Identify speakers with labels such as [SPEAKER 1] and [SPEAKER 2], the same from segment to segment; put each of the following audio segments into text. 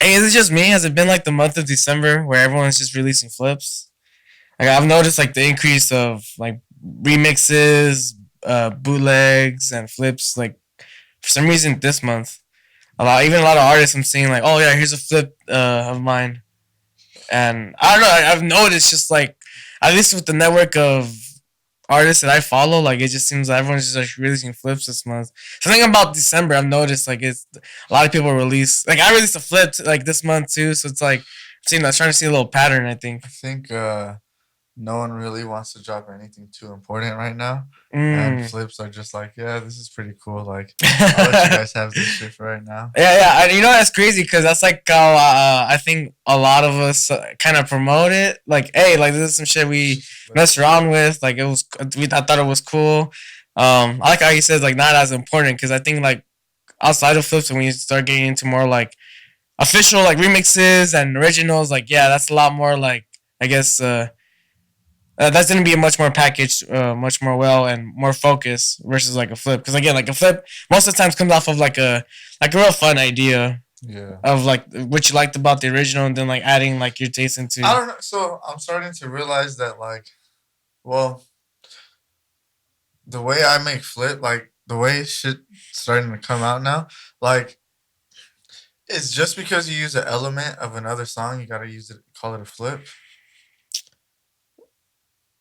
[SPEAKER 1] Hey, is it just me? Has it been like the month of December where everyone's just releasing flips? Like I've noticed like the increase of like remixes, bootlegs, and flips. Like for some reason this month, even a lot of artists I'm seeing like, oh yeah, here's a flip of mine, and I don't know. I've noticed just like at least with the network of artists that I follow, like it just seems like everyone's just like releasing flips this month. Something about December I've noticed like it's a lot of people release like I released a flip like this month too, so it's like seeing I trying to see a little pattern. I think.
[SPEAKER 2] I think no one really wants to drop anything too important right now. And
[SPEAKER 1] Mm.
[SPEAKER 2] flips are just like, yeah, this is pretty cool. Like, I'll let you guys have this shit for right now.
[SPEAKER 1] Yeah, yeah, and you know that's crazy because that's like how I think a lot of us kind of promote it. Like, hey, like this is some shit we mess around with. Like I thought it was cool. I like how you said like not as important because I think like outside of flips, when you start getting into more like official like remixes and originals, like yeah, that's a lot more like I guess that's gonna be a much more packaged, much more well and more focused versus like a flip. Because again, like a flip most of the times comes off of like a real fun idea
[SPEAKER 2] Yeah.
[SPEAKER 1] of like what you liked about the original, and then like adding like your taste
[SPEAKER 2] I
[SPEAKER 1] into.
[SPEAKER 2] don't know. So I'm starting to realize that, like, well, the way I make flip, like, the way shit starting to come out now, like, it's just because you use an element of another song, you gotta use it, call it a flip.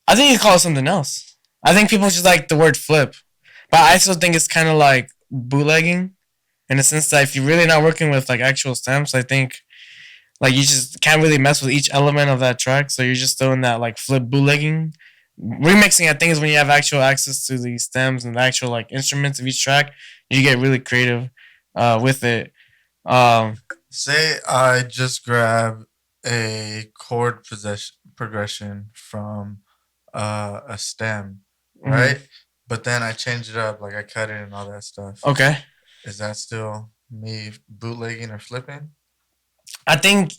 [SPEAKER 1] I think you call it something else. I think people just like the word flip, but I still think it's kind of like bootlegging in the sense that if you're really not working with like actual stamps, I think like you just can't really mess with each element of that track. So you're just doing that like flip bootlegging. Remixing, I think, is when you have actual access to the stems and the actual like instruments of each track. You get really creative with it. Um,
[SPEAKER 2] Say I just grab a chord possession progression from a stem,
[SPEAKER 1] mhm.
[SPEAKER 2] right? But then I change it up, like I cut it and all that stuff.
[SPEAKER 1] Okay,
[SPEAKER 2] Is that still me bootlegging or flipping?
[SPEAKER 1] I think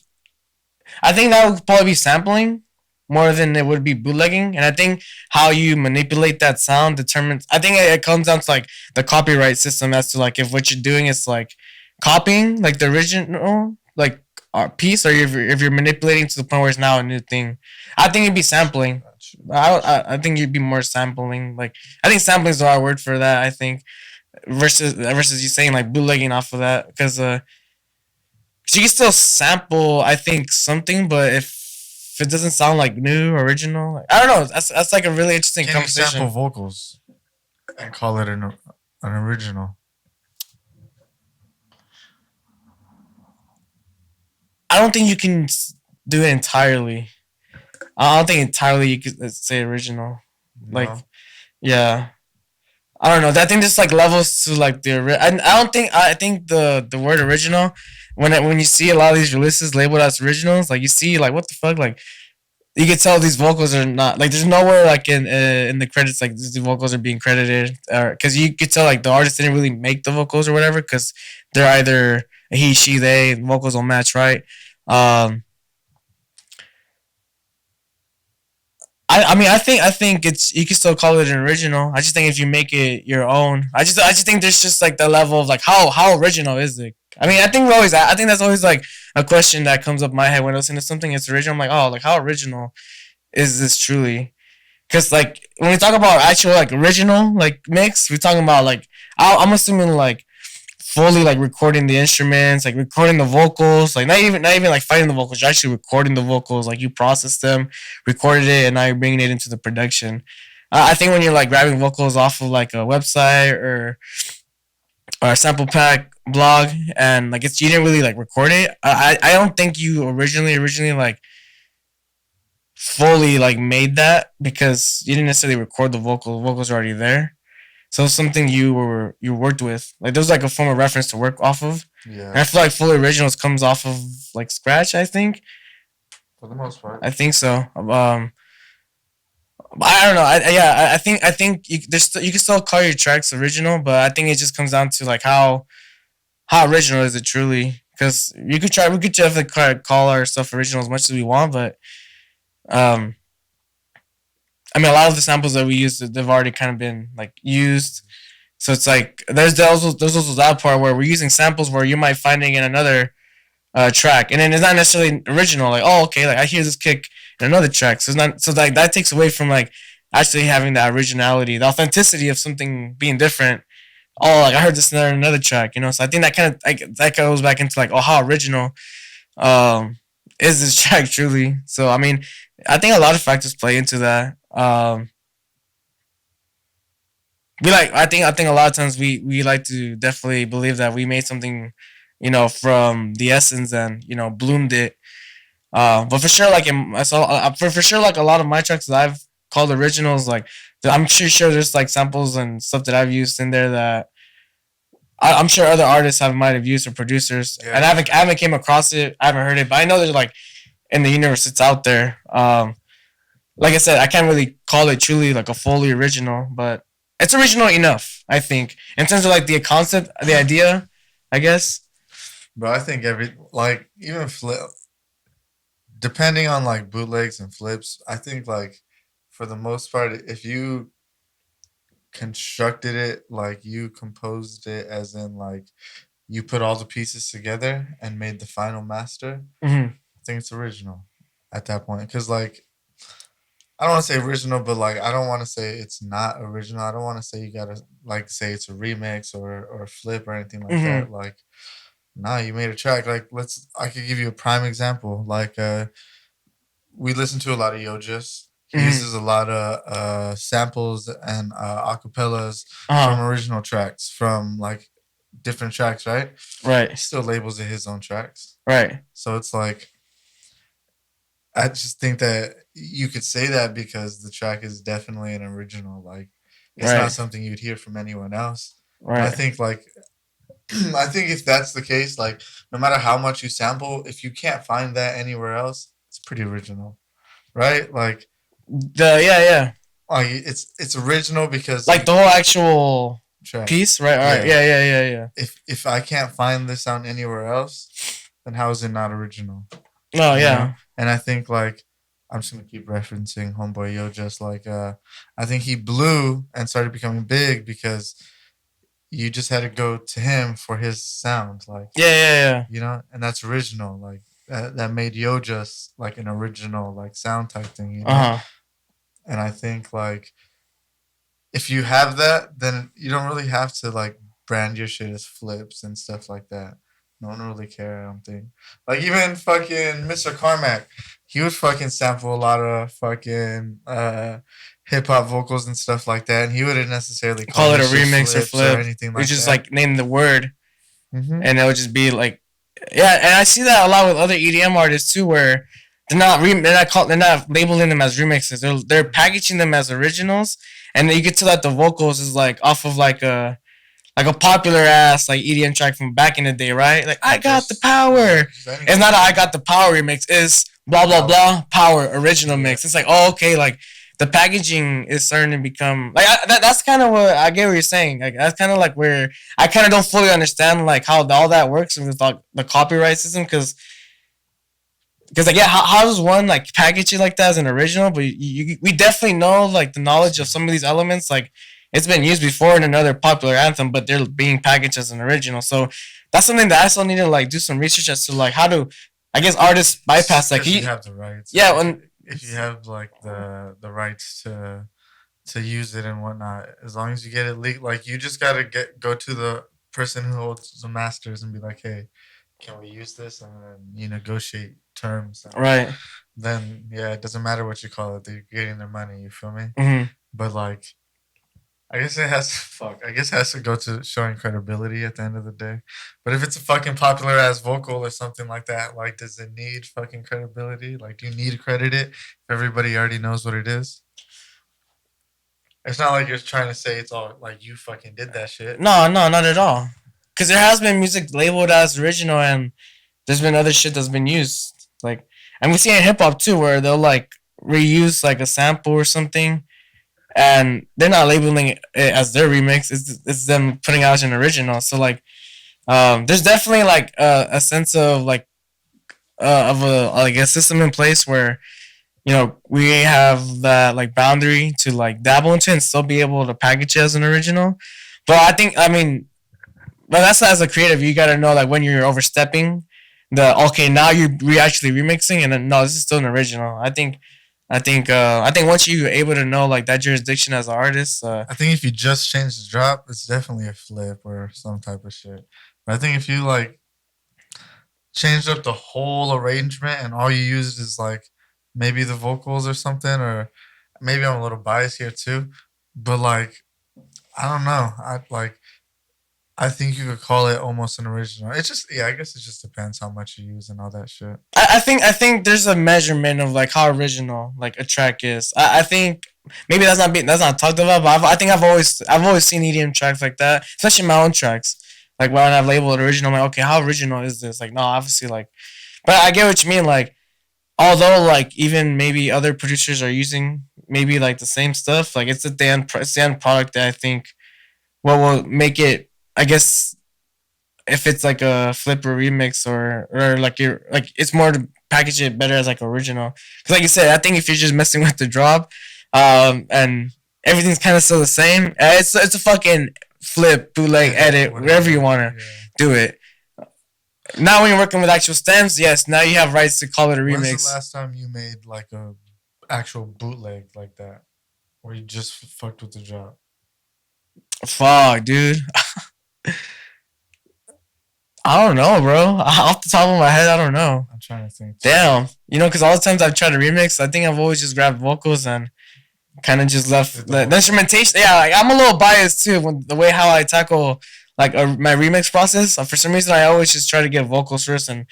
[SPEAKER 1] that would probably be sampling more than it would be bootlegging, and I think how you manipulate that sound determines. I think it comes down to like the copyright system as to like if what you're doing is like copying like the original like piece, or if you're manipulating to the point where it's now a new thing. I think it'd be sampling.
[SPEAKER 2] Gotcha, gotcha.
[SPEAKER 1] I think you'd be more sampling. Like I think sampling is the right word for that. I think versus you saying like bootlegging off of that because so you can still sample, I think, something, but if it doesn't sound like new, original, like, I don't know. That's like a really interesting
[SPEAKER 2] Can you sample
[SPEAKER 1] conversation.
[SPEAKER 2] vocals and call it an original?
[SPEAKER 1] I don't think you can do it entirely. I don't think entirely you could say original. Like,
[SPEAKER 2] No.
[SPEAKER 1] yeah, I don't know. That thing just like levels to like I don't think I think the word original when you see a lot of these releases labeled as originals, like you see like what the fuck, like you can tell these vocals are not like there's nowhere like in the credits like these vocals are being credited, or because you could tell like the artist didn't really make the vocals or whatever because they're either a he, she, they, vocals don't match right. um I mean I think it's you can still call it an original. I just think if you make it your own, I just think there's just like the level of like how original is it. I mean I think that's always like a question that comes up in my head when I listen to something it's original. I'm like, oh, like how original is this truly? Because like when we talk about actual like original like mix, we're talking about like I'm assuming like fully like recording the instruments, like recording the vocals, like not even like fighting the vocals. You're actually recording the vocals, like you process them, recorded it, and now you're bringing it into the production. I think when you're like grabbing vocals off of like a website or a sample pack blog, and like it's you didn't really like record it. I don't think you originally like fully like made that because you didn't necessarily record the vocals. Vocals are already there. So it's something you worked with. Like there's like a form of reference to work off of. And
[SPEAKER 2] Yeah,
[SPEAKER 1] I feel like fully originals comes off of like scratch, I think.
[SPEAKER 2] for the most part.
[SPEAKER 1] I think so. I don't know. I think you can still call your tracks original, but I think it just comes down to like how original is it truly? Because we could definitely call our stuff original as much as we want, but um, I mean, a lot of the samples that we use, they've already kind of been like used. So it's like there's also that part where we're using samples where you might finding in another track, and then it's not necessarily original. Like, oh, okay, like I hear this kick in another track, so it's not. So like that takes away from like actually having the originality, the authenticity of something being different. Oh, like I heard this in another track, you know. So I think that kind of like that goes back into like, oh, how original um is this track truly? So I mean, I think a lot of factors play into that. We like I think a lot of times we like to definitely believe that we made something, you know, from the essence and you know bloomed it. But for sure, like I saw for sure, like a lot of my tracks that I've called originals, like I'm sure there's like samples and stuff that I've used in there that I'm sure other artists have might have used or producers, and
[SPEAKER 2] Yeah.
[SPEAKER 1] I haven't came across it, I haven't heard it, but I know there's like in the universe it's out there. Like I said, I can't really call it truly like a fully original, but it's original enough, I think, in terms of like the concept, the idea, I guess.
[SPEAKER 2] But I think every like even flip depending on like bootlegs and flips, I think like for the most part, if you constructed it like you composed it, as in like you put all the pieces together and made the final master,
[SPEAKER 1] Hmm.
[SPEAKER 2] I think it's original at that point. Because like I don't want to say original, but like I don't want to say it's not original. I don't want to say you gotta like say it's a remix or a flip or anything like
[SPEAKER 1] Hmm.
[SPEAKER 2] that. Like, nah, you made a track. Like, I could give you a prime example. Like, we listen to a lot of Yojas. He
[SPEAKER 1] Hmm.
[SPEAKER 2] uses a lot of samples and acapellas from
[SPEAKER 1] Uh-huh.
[SPEAKER 2] original tracks, from like different tracks, right? He
[SPEAKER 1] Right.
[SPEAKER 2] still labels it his own tracks.
[SPEAKER 1] Right.
[SPEAKER 2] So it's like I just think that you could say that because the track is definitely an original. Like it's not
[SPEAKER 1] Right.
[SPEAKER 2] something you'd hear from anyone else. And I
[SPEAKER 1] Right.
[SPEAKER 2] think like I think if that's the case, like no matter how much you sample, if you can't find that anywhere else, it's pretty original, right?
[SPEAKER 1] The yeah, yeah.
[SPEAKER 2] Like it's original because
[SPEAKER 1] Like
[SPEAKER 2] you
[SPEAKER 1] the whole actual
[SPEAKER 2] track.
[SPEAKER 1] piece, right? All right.
[SPEAKER 2] Yeah.
[SPEAKER 1] Yeah, yeah, yeah, yeah.
[SPEAKER 2] If I can't find this sound anywhere else, then how is it not original?
[SPEAKER 1] No,
[SPEAKER 2] You know?
[SPEAKER 1] yeah.
[SPEAKER 2] And I think like I'm just gonna keep referencing Homeboy Yo. Just like I think he blew and started becoming big because you just had to go to him for his sound, like
[SPEAKER 1] Yeah, yeah, yeah.
[SPEAKER 2] and that's original. Like that made Yo just like an original like sound type thing.
[SPEAKER 1] Uh-huh.
[SPEAKER 2] And I think like if you have that, then you don't really have to like brand your shit as flips and stuff like that. No one really care, I don't think. Like even fucking Mr. Carmack, he would fucking sample a lot of fucking hip hop vocals and stuff like that, and he wouldn't necessarily call
[SPEAKER 1] Call it a
[SPEAKER 2] his shit
[SPEAKER 1] remix or
[SPEAKER 2] flips or
[SPEAKER 1] flip.
[SPEAKER 2] anything
[SPEAKER 1] We
[SPEAKER 2] like
[SPEAKER 1] just
[SPEAKER 2] that.
[SPEAKER 1] like name the word
[SPEAKER 2] Mm-hmm.
[SPEAKER 1] and it'll just be like yeah, and I see that a lot with other EDM artists too where they're not labeling them as remixes. They're packaging them as originals and you can tell that the vocals is like off of like a popular ass like EDM track from back in the day, right? Like I got the power.
[SPEAKER 2] Just
[SPEAKER 1] It's
[SPEAKER 2] anything.
[SPEAKER 1] not a I got the power remix. It's blah blah
[SPEAKER 2] Power.
[SPEAKER 1] blah power original
[SPEAKER 2] Yeah.
[SPEAKER 1] mix. It's like oh okay, like the packaging is starting to become like that's kind of what I get what you're saying. Like that's kind of like where I kind of don't fully understand like how all that works with like the copyright system because like yeah how does one like package it like that as an original but we definitely know like the knowledge of some of these elements like it's been used before in another popular anthem but they're being packaged as an original so that's something that I still need to like do some research as to like how to I guess artists bypass like
[SPEAKER 2] Because you have the rights.
[SPEAKER 1] yeah when
[SPEAKER 2] If you have like the rights to use it and whatnot, as long as you get it leaked, like you just gotta go to the person who holds the masters and be like, hey, can we use this? And then you negotiate terms. And
[SPEAKER 1] right.
[SPEAKER 2] then yeah, it doesn't matter what you call it, they're getting their money. You feel me?
[SPEAKER 1] Mm-hmm.
[SPEAKER 2] But like I guess it has to fuck. I guess it has to go to showing credibility at the end of the day. But if it's a fucking popular ass vocal or something like that, like does it need fucking credibility? Like do you need to credit it if everybody already knows what it is? It's not like you're trying to say it's all like you fucking did that shit.
[SPEAKER 1] No, no, not at all. Because there has been music labeled as original, and there's been other shit that's been used. Like, and we see it in hip hop too, where they'll like reuse like a sample or something, and they're not labeling it as their remix. It's them putting out an original. So like, there's definitely like a sense of a like a system in place where you know we have that like boundary to like dabble into and still be able to package it as an original. But I think I mean but that's as a creative, you gotta know like when you're overstepping the okay now you're actually remixing, and then no, this is still an original. I think once you're able to know like that jurisdiction as an artist,
[SPEAKER 2] I think if you just change the drop, it's definitely a flip or some type of shit. But I think if you like changed up the whole arrangement and all you used is like maybe the vocals or something, or maybe I'm a little biased here too, but like I don't know. I think you could call it almost an original. It's just yeah, I guess it just depends how much you use and all that shit.
[SPEAKER 1] I think there's a measurement of like how original like a track is. I think maybe that's not talked about, but I think I've always seen EDM tracks like that, especially my own tracks. Like when I've labeled original, I'm like, okay, how original is this? Like, no, obviously, like, but I get what you mean. Like, although like even maybe other producers are using maybe like the same stuff, like it's the end product that I think what will make it. I guess if it's like a flip or remix or like you're like it's more to package it better as like original. Because like you said, I think if you're just messing with the drop, and everything's kind of still the same, it's a fucking flip, bootleg, edit, whatever you wanna
[SPEAKER 2] Yeah.
[SPEAKER 1] do it. Now when you're working with actual stems, yes, now you have rights to call it a
[SPEAKER 2] When's the
[SPEAKER 1] remix.
[SPEAKER 2] last time you made like a actual bootleg like that, where you just fucked with the drop?
[SPEAKER 1] Fuck, dude. I don't know, bro. Off the top of my head, I don't know.
[SPEAKER 2] I'm trying to think.
[SPEAKER 1] Damn, because all the times I've tried to remix, I think I've always just grabbed vocals and kind of just left the instrumentation. Yeah, like I'm a little biased too when the way how I tackle like my remix process. For some reason, I always just try to get vocals first, and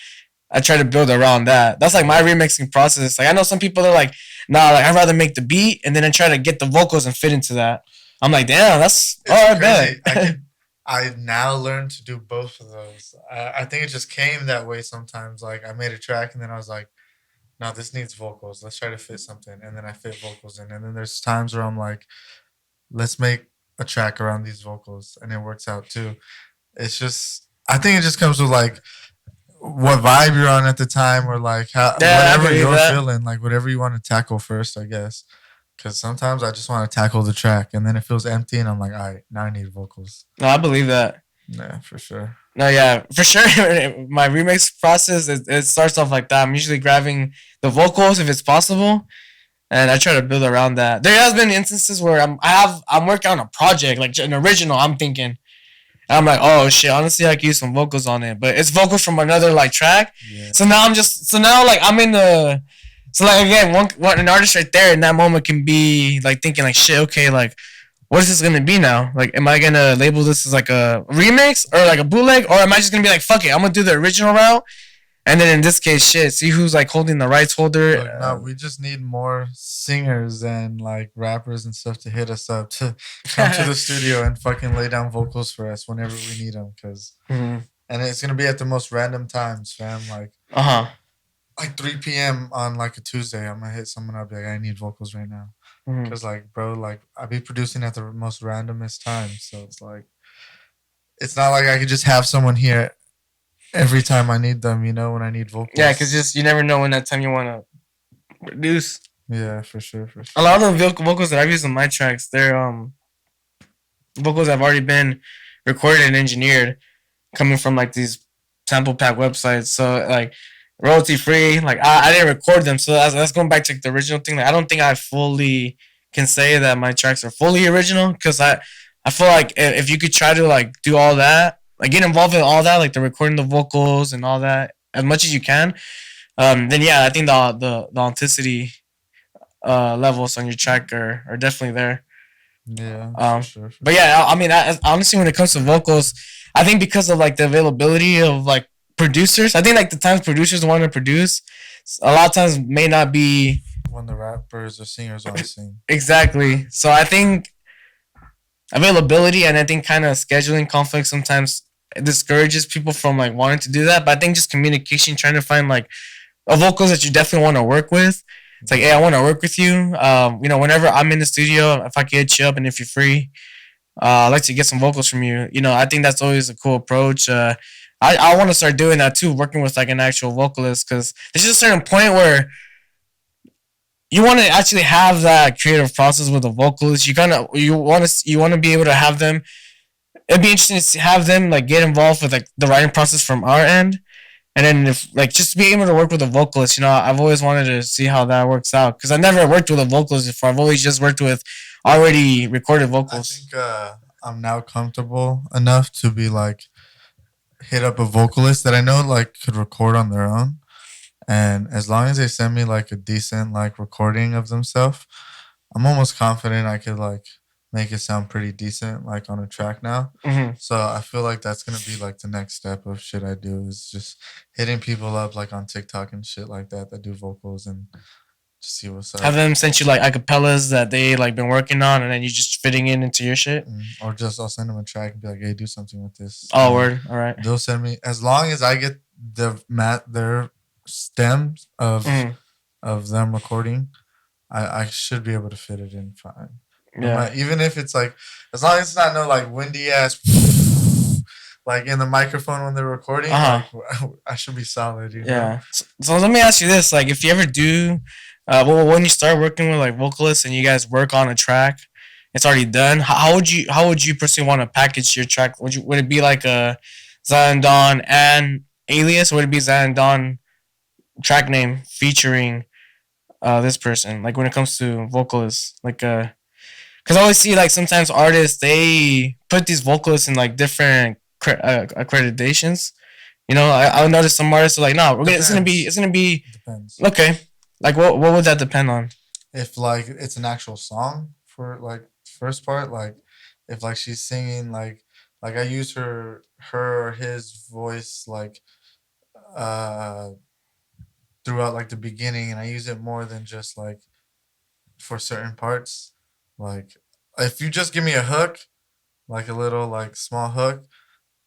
[SPEAKER 1] I try to build around that. That's like my remixing process. Like I know some people are like, nah, like I'd rather make the beat and then I try to get the vocals and fit into that. I'm like, damn, that's
[SPEAKER 2] It's
[SPEAKER 1] all right,
[SPEAKER 2] crazy.
[SPEAKER 1] bet.
[SPEAKER 2] I've now learned to do both of those. I think it just came that way sometimes. Like I made a track and then I was like, no, this needs vocals. Let's try to fit something. And then I fit vocals in. And then there's times where I'm like, let's make a track around these vocals. And it works out too. It's just, I think it just comes with like what vibe you're on at the time or like how,
[SPEAKER 1] Yeah, I
[SPEAKER 2] whatever
[SPEAKER 1] believe
[SPEAKER 2] you're
[SPEAKER 1] that.
[SPEAKER 2] feeling, like whatever you want to tackle first, I guess. Because sometimes I just want to tackle the track and then it feels empty and I'm like, all right, now I need vocals.
[SPEAKER 1] No, I believe that.
[SPEAKER 2] Yeah, for sure.
[SPEAKER 1] No, yeah, for sure. My remix process it starts off like that. I'm usually grabbing the vocals if it's possible, and I try to build around that. There has been instances where I'm working on a project like an original. I'm thinking, and I'm like, oh shit, honestly, I could use some vocals on it, but it's vocals from another like track.
[SPEAKER 2] Yeah.
[SPEAKER 1] So now like I'm in the so like again one an artist right there in that moment can be like thinking like shit, okay, like what is this gonna be now? Like, am I gonna label this as like a remix or like a bootleg, or am I just gonna be like, fuck it, I'm gonna do the original route? And then in this case, shit, see who's like holding the rights holder.
[SPEAKER 2] Look, no, we just need more singers and like rappers and stuff to hit us up to come to the studio and fucking lay down vocals for us whenever we need them.
[SPEAKER 1] Mhm.
[SPEAKER 2] And it's gonna be at the most random times, fam.
[SPEAKER 1] Uh-huh.
[SPEAKER 2] Like 3 p.m. on like a Tuesday, I'm gonna hit someone up like I need vocals right now.
[SPEAKER 1] Mhm.
[SPEAKER 2] Cause like, bro, like I be producing at the most randomest times, so it's like it's not like I could just have someone here every time I need them. You know, when I need vocals.
[SPEAKER 1] Yeah, because just you never know when that time you want to produce.
[SPEAKER 2] Yeah, for sure, for
[SPEAKER 1] A
[SPEAKER 2] sure.
[SPEAKER 1] lot of the vocals that I've used on my tracks, they're vocals that have already been recorded and engineered, coming from like these sample pack websites. So like royalty free. Like I didn't record them, so that's going back to the original thing. Like I don't think I fully can say that my tracks are fully original because I feel like if you could try to like do all that, like get involved in all that, like the recording the vocals and all that as much as you can, then yeah, I think the authenticity levels on your track are definitely there.
[SPEAKER 2] Yeah, for
[SPEAKER 1] Um,
[SPEAKER 2] sure. For
[SPEAKER 1] but yeah, I mean, honestly, when it comes to vocals, I think because of like the availability of like producers, I think like the times producers want to produce, a lot of times may not be
[SPEAKER 2] when the rappers or singers on scene.
[SPEAKER 1] exactly. So I think availability and I think kind of scheduling conflict sometimes discourages people from like wanting to do that. But I think just communication, trying to find like a vocals that you definitely want to work with. It's like, hey, I want to work with you. Whenever I'm in the studio, if I can hit you up and if you're free, I'd like to get some vocals from you. I think that's always a cool approach. I want to start doing that too, working with like an actual vocalist, because there's just a certain point where you want to actually have that creative process with the vocalist. You want to be able to have them. It'd be interesting to have them like get involved with like the writing process from our end, And then if like just be able to work with a vocalist, I've always wanted to see how that works out because I never worked with a vocalist before. I've always just worked with already recorded
[SPEAKER 2] I
[SPEAKER 1] vocals.
[SPEAKER 2] think I'm now comfortable enough to be like hit up a vocalist that I know like could record on their own, and as long as they send me like a decent like recording of themselves, I'm almost confident I could like make it sound pretty decent like on a track now.
[SPEAKER 1] Hmm.
[SPEAKER 2] So I feel like that's gonna be like the next step of shit I do is just hitting people up like on TikTok and shit like that do vocals and just see what's
[SPEAKER 1] Have
[SPEAKER 2] up.
[SPEAKER 1] them sent you like acapellas that they like been working on, and then you just fitting in into your shit.
[SPEAKER 2] Or just I'll send them a track and be like, hey, do something with this.
[SPEAKER 1] Oh, word. All right.
[SPEAKER 2] They'll send me as long as I get their stems
[SPEAKER 1] Mhm.
[SPEAKER 2] of them recording, I should be able to fit it in fine.
[SPEAKER 1] Yeah.
[SPEAKER 2] Even if it's like, as long as it's not no like windy ass, like in the microphone when they're recording,
[SPEAKER 1] Uh huh.
[SPEAKER 2] like I should be solid.
[SPEAKER 1] Yeah. So let me ask you this: like, if you ever do, well, when you start working with like vocalists and you guys work on a track, it's already done. How would you personally want to package your track? Would it be like a Zion Dawn and Alias? Or would it be Zion Dawn track name featuring this person? Like when it comes to vocalists, like because I always see like sometimes artists they put these vocalists in like different accreditations. I'll notice some artists are like, no, it's gonna be
[SPEAKER 2] Depends.
[SPEAKER 1] okay. Like what would that depend on?
[SPEAKER 2] If like it's an actual song for like first part, like if like she's singing like I use her or his voice like uh throughout like the beginning, and I use it more than just like for certain parts. Like if you just give me a hook, like a little like small hook,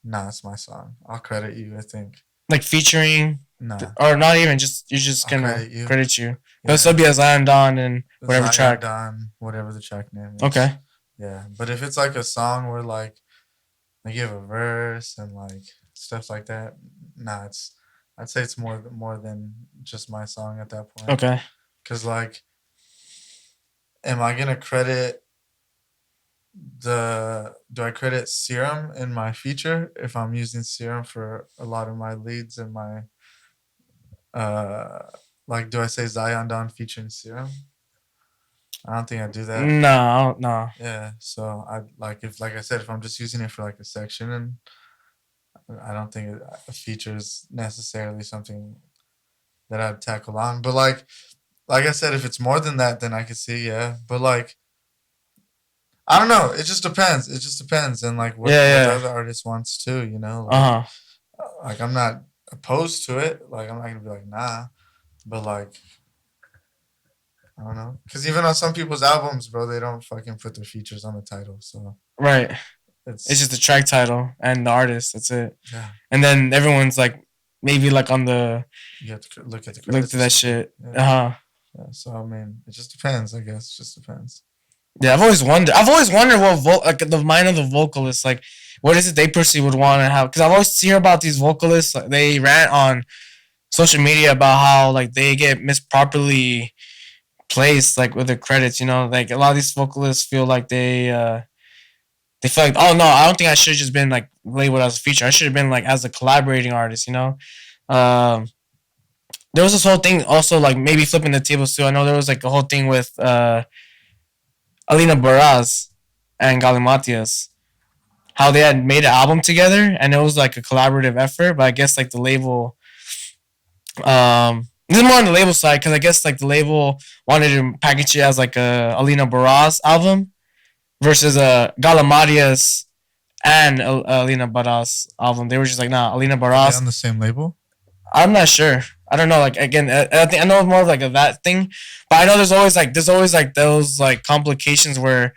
[SPEAKER 2] nah, it's my song. I'll credit you. I think
[SPEAKER 1] Like featuring,
[SPEAKER 2] nah,
[SPEAKER 1] or not even just you're just
[SPEAKER 2] I'll
[SPEAKER 1] gonna
[SPEAKER 2] credit you.
[SPEAKER 1] credit you. It'll still
[SPEAKER 2] Yeah,
[SPEAKER 1] be a Zion Dawn and whatever
[SPEAKER 2] Zion
[SPEAKER 1] track.
[SPEAKER 2] Don, whatever the track name is.
[SPEAKER 1] Okay.
[SPEAKER 2] Yeah, but if it's like a song where like they give a verse and like stuff like that, nah, it's I'd say it's more than just my song at that point.
[SPEAKER 1] Okay.
[SPEAKER 2] Cause like, am I gonna credit do I credit Serum in my feature if I'm using Serum for a lot of my leads and my uh like do I say Zion Don featuring Serum? I don't think I do that.
[SPEAKER 1] No, no.
[SPEAKER 2] Yeah, so I like if like I said if I'm just using it for like a section, and I don't think a feature is necessarily something that I'd tackle on. But like I said, if it's more than that, then I could see yeah. But like I don't know. It just depends. It just depends, and like what the
[SPEAKER 1] Yeah,
[SPEAKER 2] other artist wants too.
[SPEAKER 1] yeah. Uh huh.
[SPEAKER 2] Like I'm not opposed to it. Like I'm not gonna be like nah. But like I don't know, because even on some people's albums, bro, they don't fucking put their features on the title. So
[SPEAKER 1] Right. It's just
[SPEAKER 2] it's
[SPEAKER 1] the track title and the artist. That's it.
[SPEAKER 2] yeah.
[SPEAKER 1] And then everyone's like, maybe like on the
[SPEAKER 2] You have to look at the
[SPEAKER 1] look
[SPEAKER 2] credits
[SPEAKER 1] to
[SPEAKER 2] or
[SPEAKER 1] that
[SPEAKER 2] something.
[SPEAKER 1] shit.
[SPEAKER 2] Yeah.
[SPEAKER 1] Uh huh.
[SPEAKER 2] Yeah. So I mean, it just depends. I guess it just depends.
[SPEAKER 1] Yeah, I've always wondered. I've always wondered what like the mind of the vocalist. Like, what is it they personally would want to have? Because I've always hear about these vocalists. Like, they rant on social media about how like they get misproperly placed like with their credits. Like a lot of these vocalists feel like they feel like, oh no, I don't think I should have just been like labeled as a feature. I should have been like as a collaborating artist. Um, there was this whole thing also like maybe flipping the tables too. I know there was like a whole thing with Alina Baraz and Galimatias, how they had made an album together and it was like a collaborative effort. But I guess like the label, this is more on the label side because I guess like the label wanted to package it as like a Alina Baraz album versus a Galimatias and Alina Baraz album. They were just like, nah, Alina
[SPEAKER 2] Are they
[SPEAKER 1] Baraz.
[SPEAKER 2] on the same label?
[SPEAKER 1] I'm not sure. I don't know. Like again, I think I know more of like a that thing, but I know there's always like those like complications where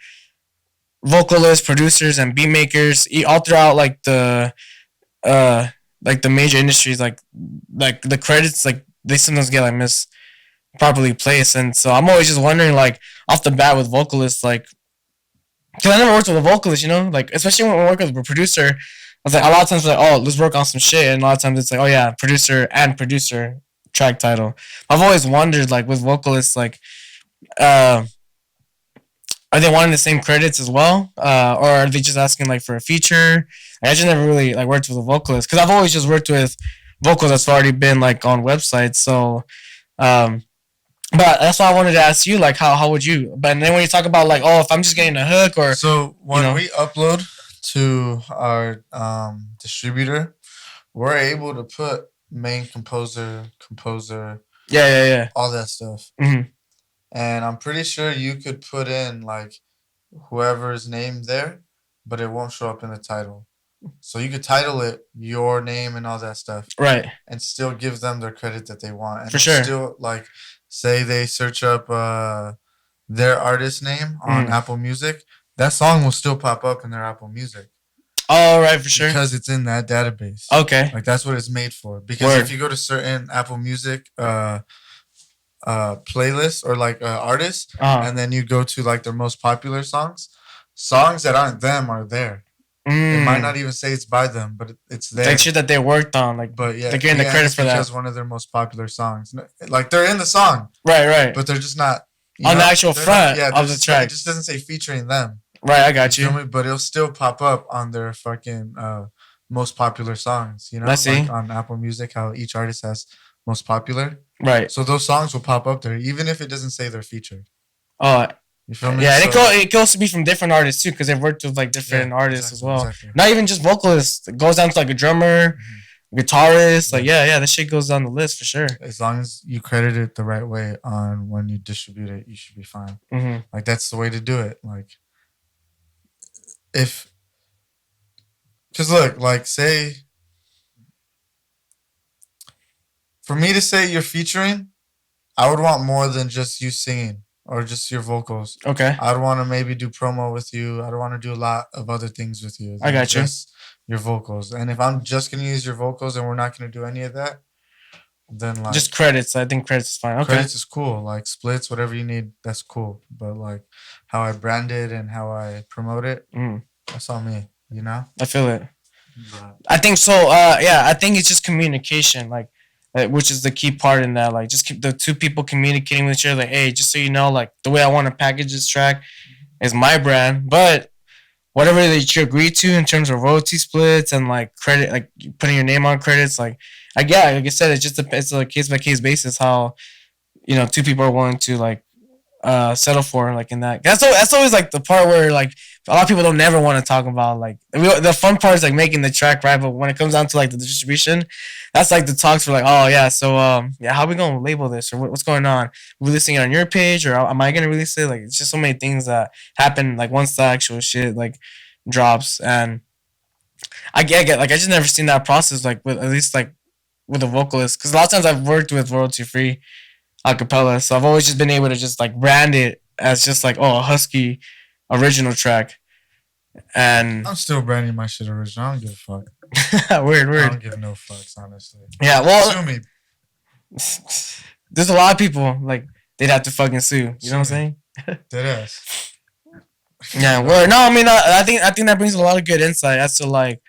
[SPEAKER 1] vocalists, producers, and beat makers all throughout uh like the major industries like the credits like they sometimes get like mis properly placed, and so I'm always just wondering like off the bat with vocalists like because I never worked with a vocalist, like especially when I work with a producer. I was like a lot of times like, oh, let's work on some shit, and a lot of times it's like, oh yeah, producer and producer track title. I've always wondered like with vocalists like uh are they wanting the same credits as well, or are they just asking like for a feature? I just never really like worked with a vocalist because I've always just worked with vocals that's already been like on websites. So, um, but that's why I wanted to ask you, like, how would you? But then when you talk about like, oh, if I'm just getting a hook or
[SPEAKER 2] So
[SPEAKER 1] you
[SPEAKER 2] when
[SPEAKER 1] know,
[SPEAKER 2] we upload to our distributor, we're able to put main composer,
[SPEAKER 1] yeah, yeah, yeah.
[SPEAKER 2] all that stuff.
[SPEAKER 1] Mm-hmm.
[SPEAKER 2] And I'm pretty sure you could put in like whoever's name there, but it won't show up in the title. So you could title it your name and all that stuff,
[SPEAKER 1] Right,
[SPEAKER 2] and still give them their credit that they want. And
[SPEAKER 1] for
[SPEAKER 2] it'll
[SPEAKER 1] sure.
[SPEAKER 2] still like say they search up their artist name on
[SPEAKER 1] Mm.
[SPEAKER 2] Apple Music, that song will still pop up in their Apple Music
[SPEAKER 1] All right, for sure.
[SPEAKER 2] because it's in that database.
[SPEAKER 1] Okay.
[SPEAKER 2] Like that's what it's made for. Because
[SPEAKER 1] Word.
[SPEAKER 2] if you go to certain Apple Music playlists or like artists, and then you go to like their most popular songs that aren't them are there. It might not even say it's by them, but it's there.
[SPEAKER 1] Like shit that they worked on, like,
[SPEAKER 2] But yeah,
[SPEAKER 1] they're getting the credit for that.
[SPEAKER 2] because one of their most popular songs. Like they're in the song,
[SPEAKER 1] Right, right.
[SPEAKER 2] but they're just not
[SPEAKER 1] On the actual front of the
[SPEAKER 2] It
[SPEAKER 1] track.
[SPEAKER 2] just doesn't say featuring them.
[SPEAKER 1] Right, I got
[SPEAKER 2] You
[SPEAKER 1] you.
[SPEAKER 2] feel me? But it'll still pop up on their fucking most popular songs. You know,
[SPEAKER 1] I see.
[SPEAKER 2] like on Apple Music, how each artist has most popular.
[SPEAKER 1] Right.
[SPEAKER 2] So those songs will pop up there, even if it doesn't say they're featured.
[SPEAKER 1] Oh,
[SPEAKER 2] You feel me?
[SPEAKER 1] yeah.
[SPEAKER 2] So,
[SPEAKER 1] It can also be from different artists too, because they've worked with like different artists as well.
[SPEAKER 2] Exactly.
[SPEAKER 1] Not even just vocalists. It goes down to like a drummer, guitarist. Like, yeah, that shit goes down the list for sure.
[SPEAKER 2] As long as you credit it the right way on when you distribute it, you should be fine.
[SPEAKER 1] Mm-hmm.
[SPEAKER 2] Like that's the way to do it. Like if, because look, like say, for me to say you're featuring, I would want more than just you singing or just your vocals.
[SPEAKER 1] Okay.
[SPEAKER 2] I'd want to maybe do promo with you. I'd want to do a lot of other things with you.
[SPEAKER 1] I got you.
[SPEAKER 2] Just your vocals. And if I'm just gonna use your vocals and we're not gonna do any of that, then like
[SPEAKER 1] Just credits. I think credits is fine. Okay.
[SPEAKER 2] credits is cool. Like splits, whatever you need, that's cool. But like how I brand it and how I promote it, that's all me. You know.
[SPEAKER 1] I feel it.
[SPEAKER 2] But
[SPEAKER 1] I think so. Yeah, I think it's just communication, like, which is the key part in that. Like, just keep the two people communicating with each other. Like, hey, just so you know, like, the way I want to package this track is my brand, but whatever that you agree to in terms of royalty splits and like credit, like putting your name on credits, like I said, it's just it's a case by case basis how two people are willing to like settle for, like, in that. That's always like the part where like a lot of people don't never want to talk about. Like, the fun part is like making the track, right? But when it comes down to like the distribution, that's like the talks for like, oh yeah, so yeah, how are we gonna label this, or what's going on? Releasing it on your page, or am I gonna release it? Like, it's just so many things that happen like once the actual shit like drops. And I get like I just never seen that process like with, at least like with a vocalist, because a lot of times I've worked with royalty free acapella, so I've always just been able to just like brand it as just like, oh, a Husky original track. And
[SPEAKER 2] I'm still branding my shit original. I don't give a fuck.
[SPEAKER 1] weird.
[SPEAKER 2] I don't give no fucks, honestly.
[SPEAKER 1] Yeah, well,
[SPEAKER 2] Sue me.
[SPEAKER 1] there's a lot of people like they'd have to fucking sue. You know what I'm saying?
[SPEAKER 2] Deadass.
[SPEAKER 1] Yeah, word. No, I mean, I think that brings a lot of good insight as to like,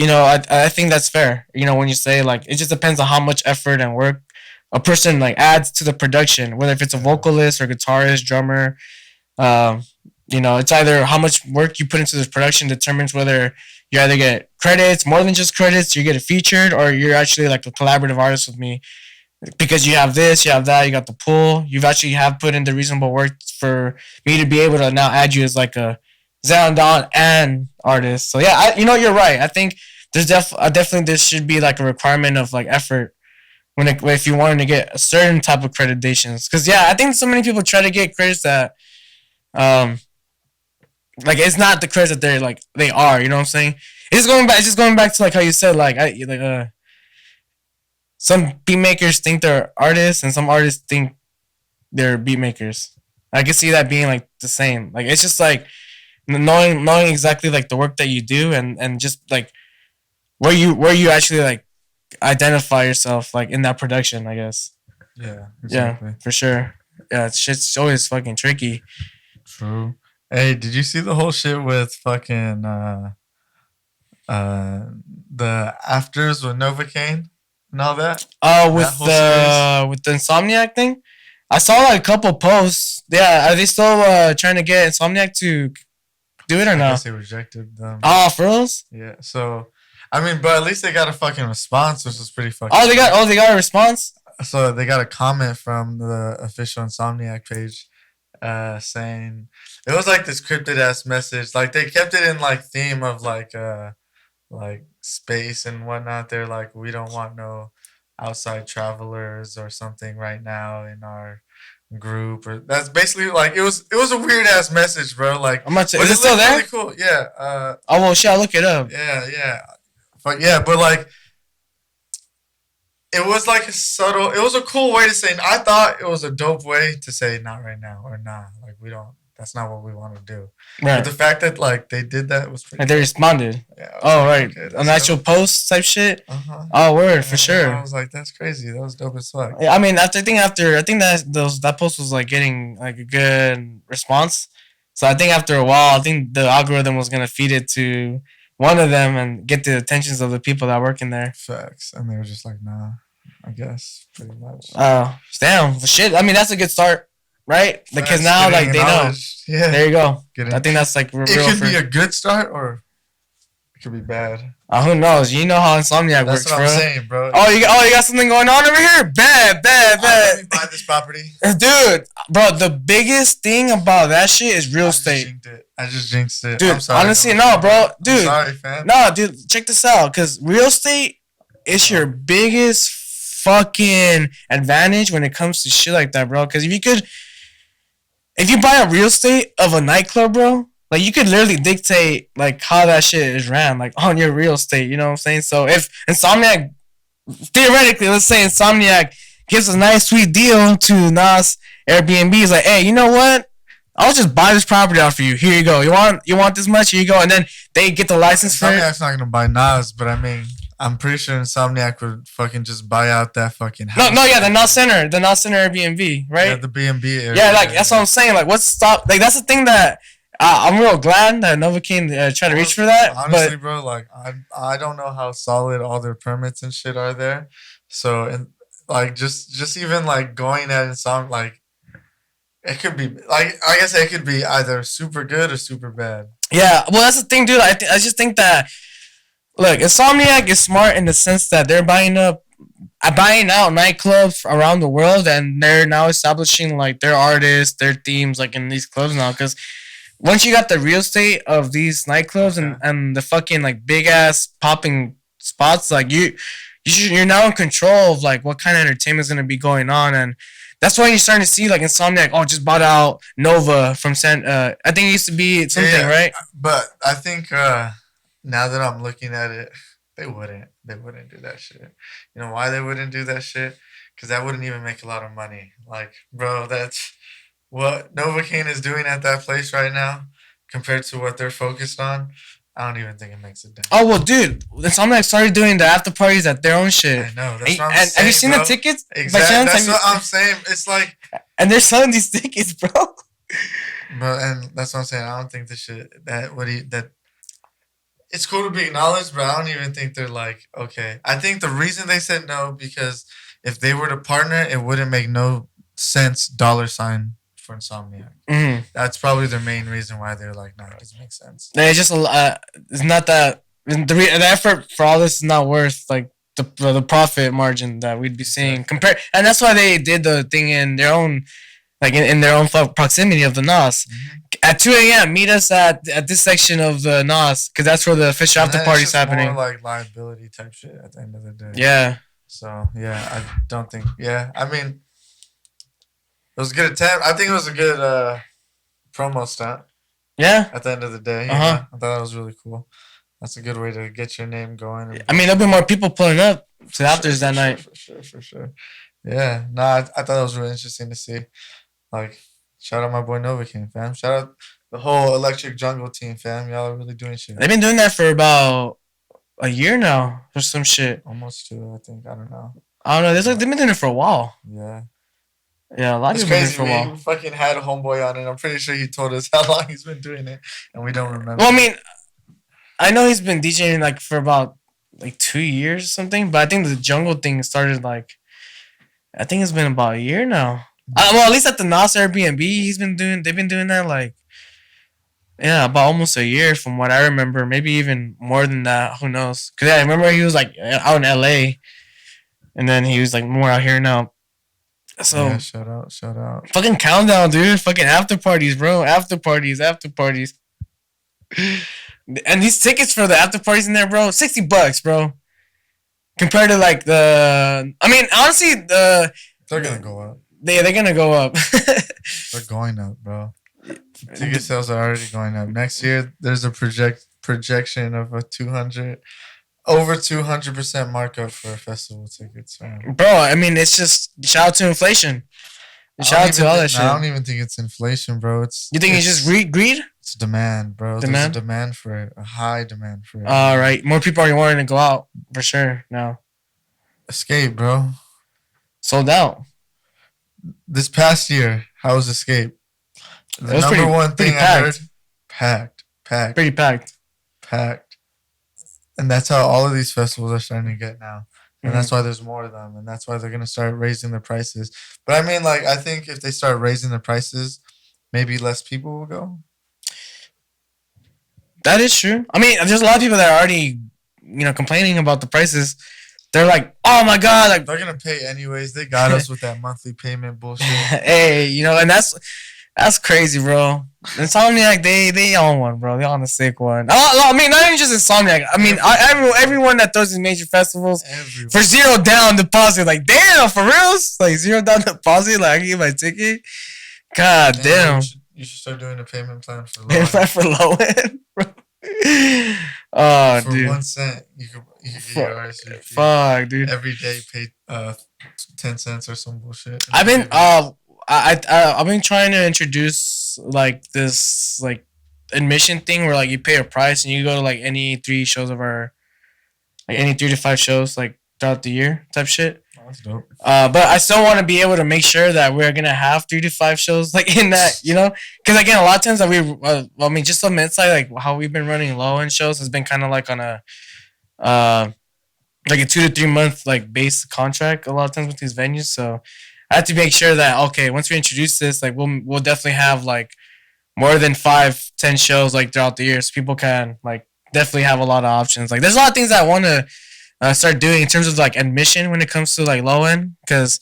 [SPEAKER 1] I think that's fair. When you say like, it just depends on how much effort and work a person like adds to the production, whether if it's a vocalist or guitarist, drummer. It's either how much work you put into this production determines whether you either get credits, more than just credits, you get it featured, or you're actually like a collaborative artist with me because you have this, you have that, you got the pull. You've actually have put in the reasonable work for me to be able to now add you as like a Xandon and artist. So yeah, you're right. I think there's definitely there should be like a requirement of like effort if you wanted to get a certain type of accreditations. Because yeah, I think so many people try to get credits that like it's not the credits that they are. You know what I'm saying? It's just going back to like how you said like some beat makers think they're artists and some artists think they're beat makers. I can see that being like the same. Like, it's just like knowing exactly like the work that you do and just like where you actually like identify yourself like in that production, I guess.
[SPEAKER 2] Yeah, exactly.
[SPEAKER 1] Yeah, for sure. Yeah, shit's always fucking tricky.
[SPEAKER 2] True. Hey, did you see the whole shit with fucking the afters with Novocaine and all that?
[SPEAKER 1] With the Insomniac thing, I saw like a couple posts. Yeah, are they still trying to get Insomniac to do it or
[SPEAKER 2] I
[SPEAKER 1] no?
[SPEAKER 2] guess they rejected them.
[SPEAKER 1] Oh, for reals?
[SPEAKER 2] Yeah. So I mean, but at least they got a fucking response, which was pretty fucking.
[SPEAKER 1] They got a response.
[SPEAKER 2] So they got a comment from the official Insomniac page, saying it was like this cryptid ass message. Like they kept it in like theme of like space and whatnot. They're like, we don't want no outside travelers or something right now in our group. Or that's basically like it was a weird ass message, bro. Like,
[SPEAKER 1] I'm not. Is
[SPEAKER 2] but
[SPEAKER 1] it still there?
[SPEAKER 2] really cool. Yeah.
[SPEAKER 1] Oh well, shit. I'll look it up.
[SPEAKER 2] Yeah. But yeah, but like it was like a subtle. It was a cool way to say. I thought it was a dope way to say not right now or nah. Like we don't. That's not what we want to do.
[SPEAKER 1] Right.
[SPEAKER 2] But the fact that like they did that was pretty.
[SPEAKER 1] And they responded.
[SPEAKER 2] Yeah.
[SPEAKER 1] Oh right,
[SPEAKER 2] Okay,
[SPEAKER 1] an actual post type shit. Oh word for sure.
[SPEAKER 2] I was like, that's crazy. That was dope as fuck.
[SPEAKER 1] Yeah, I mean, I think that post was like getting like a good response. So I think after a while, I think the algorithm was gonna feed it to one of them and get the attentions of the people that work in there.
[SPEAKER 2] Facts, and they were just like, nah. I guess pretty much.
[SPEAKER 1] Oh, damn, shit. I mean, that's a good start, right? Because now, like, they know.
[SPEAKER 2] Yeah.
[SPEAKER 1] There you go. I think that's like
[SPEAKER 2] real. It could be a good start, or it could be bad.
[SPEAKER 1] Who knows? You know how Insomniac works,
[SPEAKER 2] bro. That's what I'm saying, bro.
[SPEAKER 1] Oh, you got something going on over here? Bad.
[SPEAKER 2] Let me buy this property,
[SPEAKER 1] dude. Bro, the biggest thing about that shit is real estate.
[SPEAKER 2] I just jinxed it,
[SPEAKER 1] dude. Honestly, no, bro, dude.
[SPEAKER 2] I'm sorry, fam.
[SPEAKER 1] No, dude. Check this out, because real estate is your biggest fucking advantage when it comes to shit like that, bro. Because if you buy a real estate of a nightclub, bro, like you could literally dictate like how that shit is ran, like on your real estate. You know what I'm saying? So if Insomniac, theoretically, let's say Insomniac gives a nice sweet deal to Nas Airbnb, is like, hey, you know what? I'll just buy this property out for you. Here you go. You want this much? Here you go. And then they get the license for it.
[SPEAKER 2] Insomniac's not gonna buy Nas, but I mean, I'm pretty sure Insomniac would fucking just buy out that fucking house.
[SPEAKER 1] Yeah, the Nas Center Airbnb, right?
[SPEAKER 2] Yeah, the B&B area.
[SPEAKER 1] Yeah, like that's what I'm saying. Like, what's stop? Like, that's the thing that I'm real glad that Novocaine tried to reach for that.
[SPEAKER 2] Honestly, bro, like I don't know how solid all their permits and shit are there. So and like just even like going at Insomniac, like it could be like I guess it could be either super good or super bad.
[SPEAKER 1] Yeah, well, that's the thing, dude. I just think that. Look, Insomniac is smart in the sense that they're buying out nightclubs around the world, and they're now establishing like their artists, their themes, like in these clubs now. Because once you got the real estate of these nightclubs and the fucking like big ass popping spots, like you're now in control of like what kind of entertainment is gonna be going on, and that's why you're starting to see like Insomniac. Oh, just bought out Nova from I think it used to be something, right?
[SPEAKER 2] But I think. Now that I'm looking at it, they wouldn't do that shit. You know why they wouldn't do that shit? Because that wouldn't even make a lot of money. Like, bro, that's what Novocaine is doing at that place right now compared to what they're focused on. I don't even think it makes a dent.
[SPEAKER 1] Oh well, dude, Insomniac started doing the after parties at their own shit.
[SPEAKER 2] I know. That's what I'm saying,
[SPEAKER 1] have you seen the tickets?
[SPEAKER 2] Exactly. That's what I'm saying. It's like,
[SPEAKER 1] and they're selling these tickets, bro.
[SPEAKER 2] But and that's what I'm saying. I don't think the shit that. It's cool to be acknowledged, but I don't even think they're like, okay. I think the reason they said no, because if they were to partner, it wouldn't make no sense $sign for Insomniac.
[SPEAKER 1] Mm-hmm.
[SPEAKER 2] That's probably their main reason why they're like, no, it doesn't make sense.
[SPEAKER 1] It's just it's not that the effort for all this is not worth like the profit margin that we'd be seeing compared, and that's why they did the thing in their own like in their own proximity of the Nas. Mm-hmm. At 2 a.m., meet us at this section of the NOS, because that's where the official after party's happening.
[SPEAKER 2] More like liability type shit at the end of the day.
[SPEAKER 1] Yeah.
[SPEAKER 2] So, yeah, I don't think... Yeah, I mean, it was a good attempt. I think it was a good promo stunt.
[SPEAKER 1] Yeah.
[SPEAKER 2] At the end of the day. I thought that was really cool. That's a good way to get your name going.
[SPEAKER 1] I mean, there'll be more people pulling up to the afters that night.
[SPEAKER 2] For sure. Yeah. I thought that was really interesting to see. Like... Shout out my boy Novocaine, fam. Shout out the whole Electric Jungle team, fam. Y'all are really doing shit.
[SPEAKER 1] They've been doing that for about a year now or some shit.
[SPEAKER 2] Almost 2, I think. I don't know.
[SPEAKER 1] They've been doing it for a while.
[SPEAKER 2] Yeah.
[SPEAKER 1] Yeah, a lot of people been doing it for a while.
[SPEAKER 2] We fucking had a homeboy on it. I'm pretty sure he told us how long he's been doing it, and we don't remember.
[SPEAKER 1] Well, I mean, I know he's been DJing like for about like 2 years or something, but I think the jungle thing started like, I think it's been about a year now. Well, at least at the Nas Airbnb, they've been doing that like Yeah, about almost a year from what I remember. Maybe even more than that. Who knows? Because I remember he was like out in LA, and then he was like more out here now.
[SPEAKER 2] Yeah,
[SPEAKER 1] So
[SPEAKER 2] shout out, shout out.
[SPEAKER 1] fucking countdown, dude. Fucking after parties, bro. After parties, after parties. And these tickets for the after parties in there, bro, $60, bro. Compared to like I mean, honestly,
[SPEAKER 2] They're gonna go up.
[SPEAKER 1] they're gonna go up.
[SPEAKER 2] They're going up, bro. Ticket sales are already going up. Next year, there's a projection of a 200 over 200% markup for festival tickets. Man.
[SPEAKER 1] Bro, I mean, it's just shout out to inflation. Shout out to all that shit.
[SPEAKER 2] I don't even think it's inflation, bro.
[SPEAKER 1] You think it's just greed?
[SPEAKER 2] It's demand, bro.
[SPEAKER 1] Demand?
[SPEAKER 2] There's a demand for it. A high demand for it.
[SPEAKER 1] All right. More people are wanting to go out for sure now.
[SPEAKER 2] Escape, bro.
[SPEAKER 1] Sold out.
[SPEAKER 2] This past year, how was Escape? The
[SPEAKER 1] was
[SPEAKER 2] number one thing I heard, packed.
[SPEAKER 1] Pretty packed.
[SPEAKER 2] And that's how all of these festivals are starting to get now. And that's why there's more of them. And that's why they're going to start raising the prices. But I mean, like, I think if they start raising the prices, maybe less people will go.
[SPEAKER 1] That is true. I mean, there's a lot of people that are already, complaining about the prices. They're like, oh my God. Like,
[SPEAKER 2] they're going to pay anyways. They got us with that monthly payment bullshit.
[SPEAKER 1] Hey, and that's crazy, bro. Insomniac, they own one, bro. They own a sick one. I mean, not even just Insomniac. I mean, everyone that throws these major festivals for zero down deposit. Like, damn, for reals? Like, zero down deposit? Like, I can get my ticket? God damn.
[SPEAKER 2] You should start doing a payment plan for low
[SPEAKER 1] end. Payment plan for low end, bro. Oh,
[SPEAKER 2] for
[SPEAKER 1] dude.
[SPEAKER 2] 1 cent, you could get your RSVP.
[SPEAKER 1] Fuck, dude.
[SPEAKER 2] Every day, pay 10 cents or some bullshit.
[SPEAKER 1] I've been I've been trying to introduce like this like admission thing where like you pay a price and you go to like any 3 shows of any 3 to 5 shows like throughout the year type shit.
[SPEAKER 2] Oh, that's dope.
[SPEAKER 1] But I still want to be able to make sure that we're gonna have 3 to 5 shows like in that, because again, a lot of times that I mean, just some insight like how we've been running low end shows has been kind of like on a like a 2 to 3 month like base contract a lot of times with these venues. So I have to make sure that okay, once we introduce this, like we'll definitely have like more than 5-10 shows like throughout the year, so people can like definitely have a lot of options. Like there's a lot of things that I want to start doing in terms of like admission when it comes to like low end, because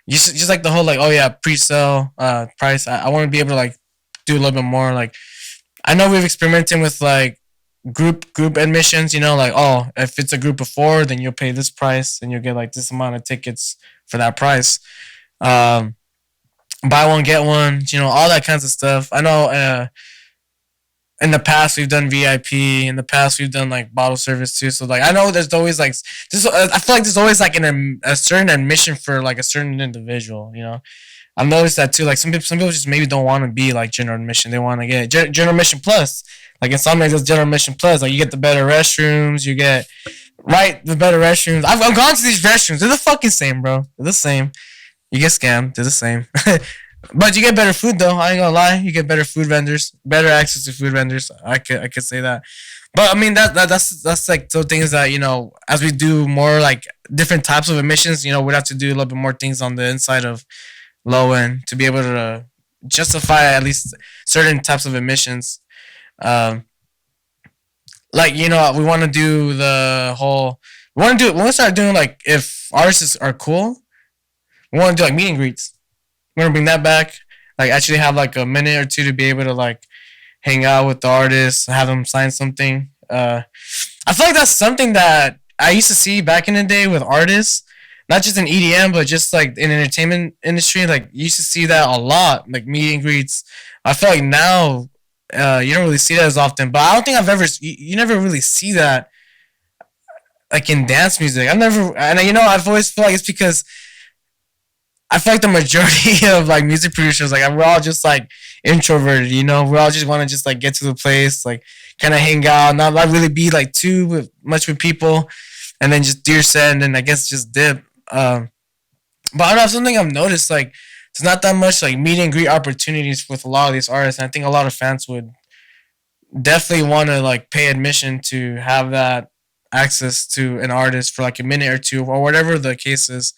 [SPEAKER 1] just like the whole like pre-sale price. I want to be able to like do a little bit more. Like I know we've experimented with like group admissions. Like if it's a group of 4, then you'll pay this price and you'll get like this amount of tickets for that price. Buy one get one, all that kinds of stuff. I know in the past we've done VIP, in the past we've done like bottle service too. So like I know there's always like this. I feel like there's always like a certain admission for like a certain individual. I've noticed that too. Like some people just maybe don't want to be like general admission. They want to get general admission plus. Like in some ways, it's general admission plus. Like you get the better restrooms, you get the better restrooms. I've gone to these restrooms. They're the fucking same, bro. They're the same. You get scammed. They're the same. But you get better food though. I ain't gonna lie. You get better food vendors, better access to food vendors. I could say that. But I mean that's like so things that as we do more like different types of admissions, we'd have to do a little bit more things on the inside of low end to be able to justify at least certain types of admissions. Like we want to do the whole. We want to start doing like if artists are cool. We want to do like meet and greets. We're gonna bring that back. Like actually have like a minute or 2 to be able to like hang out with the artists, have them sign something. I feel like that's something that I used to see back in the day with artists, not just in EDM, but just like in entertainment industry. Like you used to see that a lot, like meet and greets. I feel like now you don't really see that as often. But I don't think you never really see that like in dance music. I've always felt like it's because I feel like the majority of like music producers, like we're all just like introverted, we all just want to just like get to the place, like kind of hang out, not really be like too much with people, and then just do your set, and then I guess just dip. But I don't know, something I've noticed, like there's not that much like meet and greet opportunities with a lot of these artists, and I think a lot of fans would definitely want to like pay admission to have that access to an artist for like a minute or 2 or whatever the case is.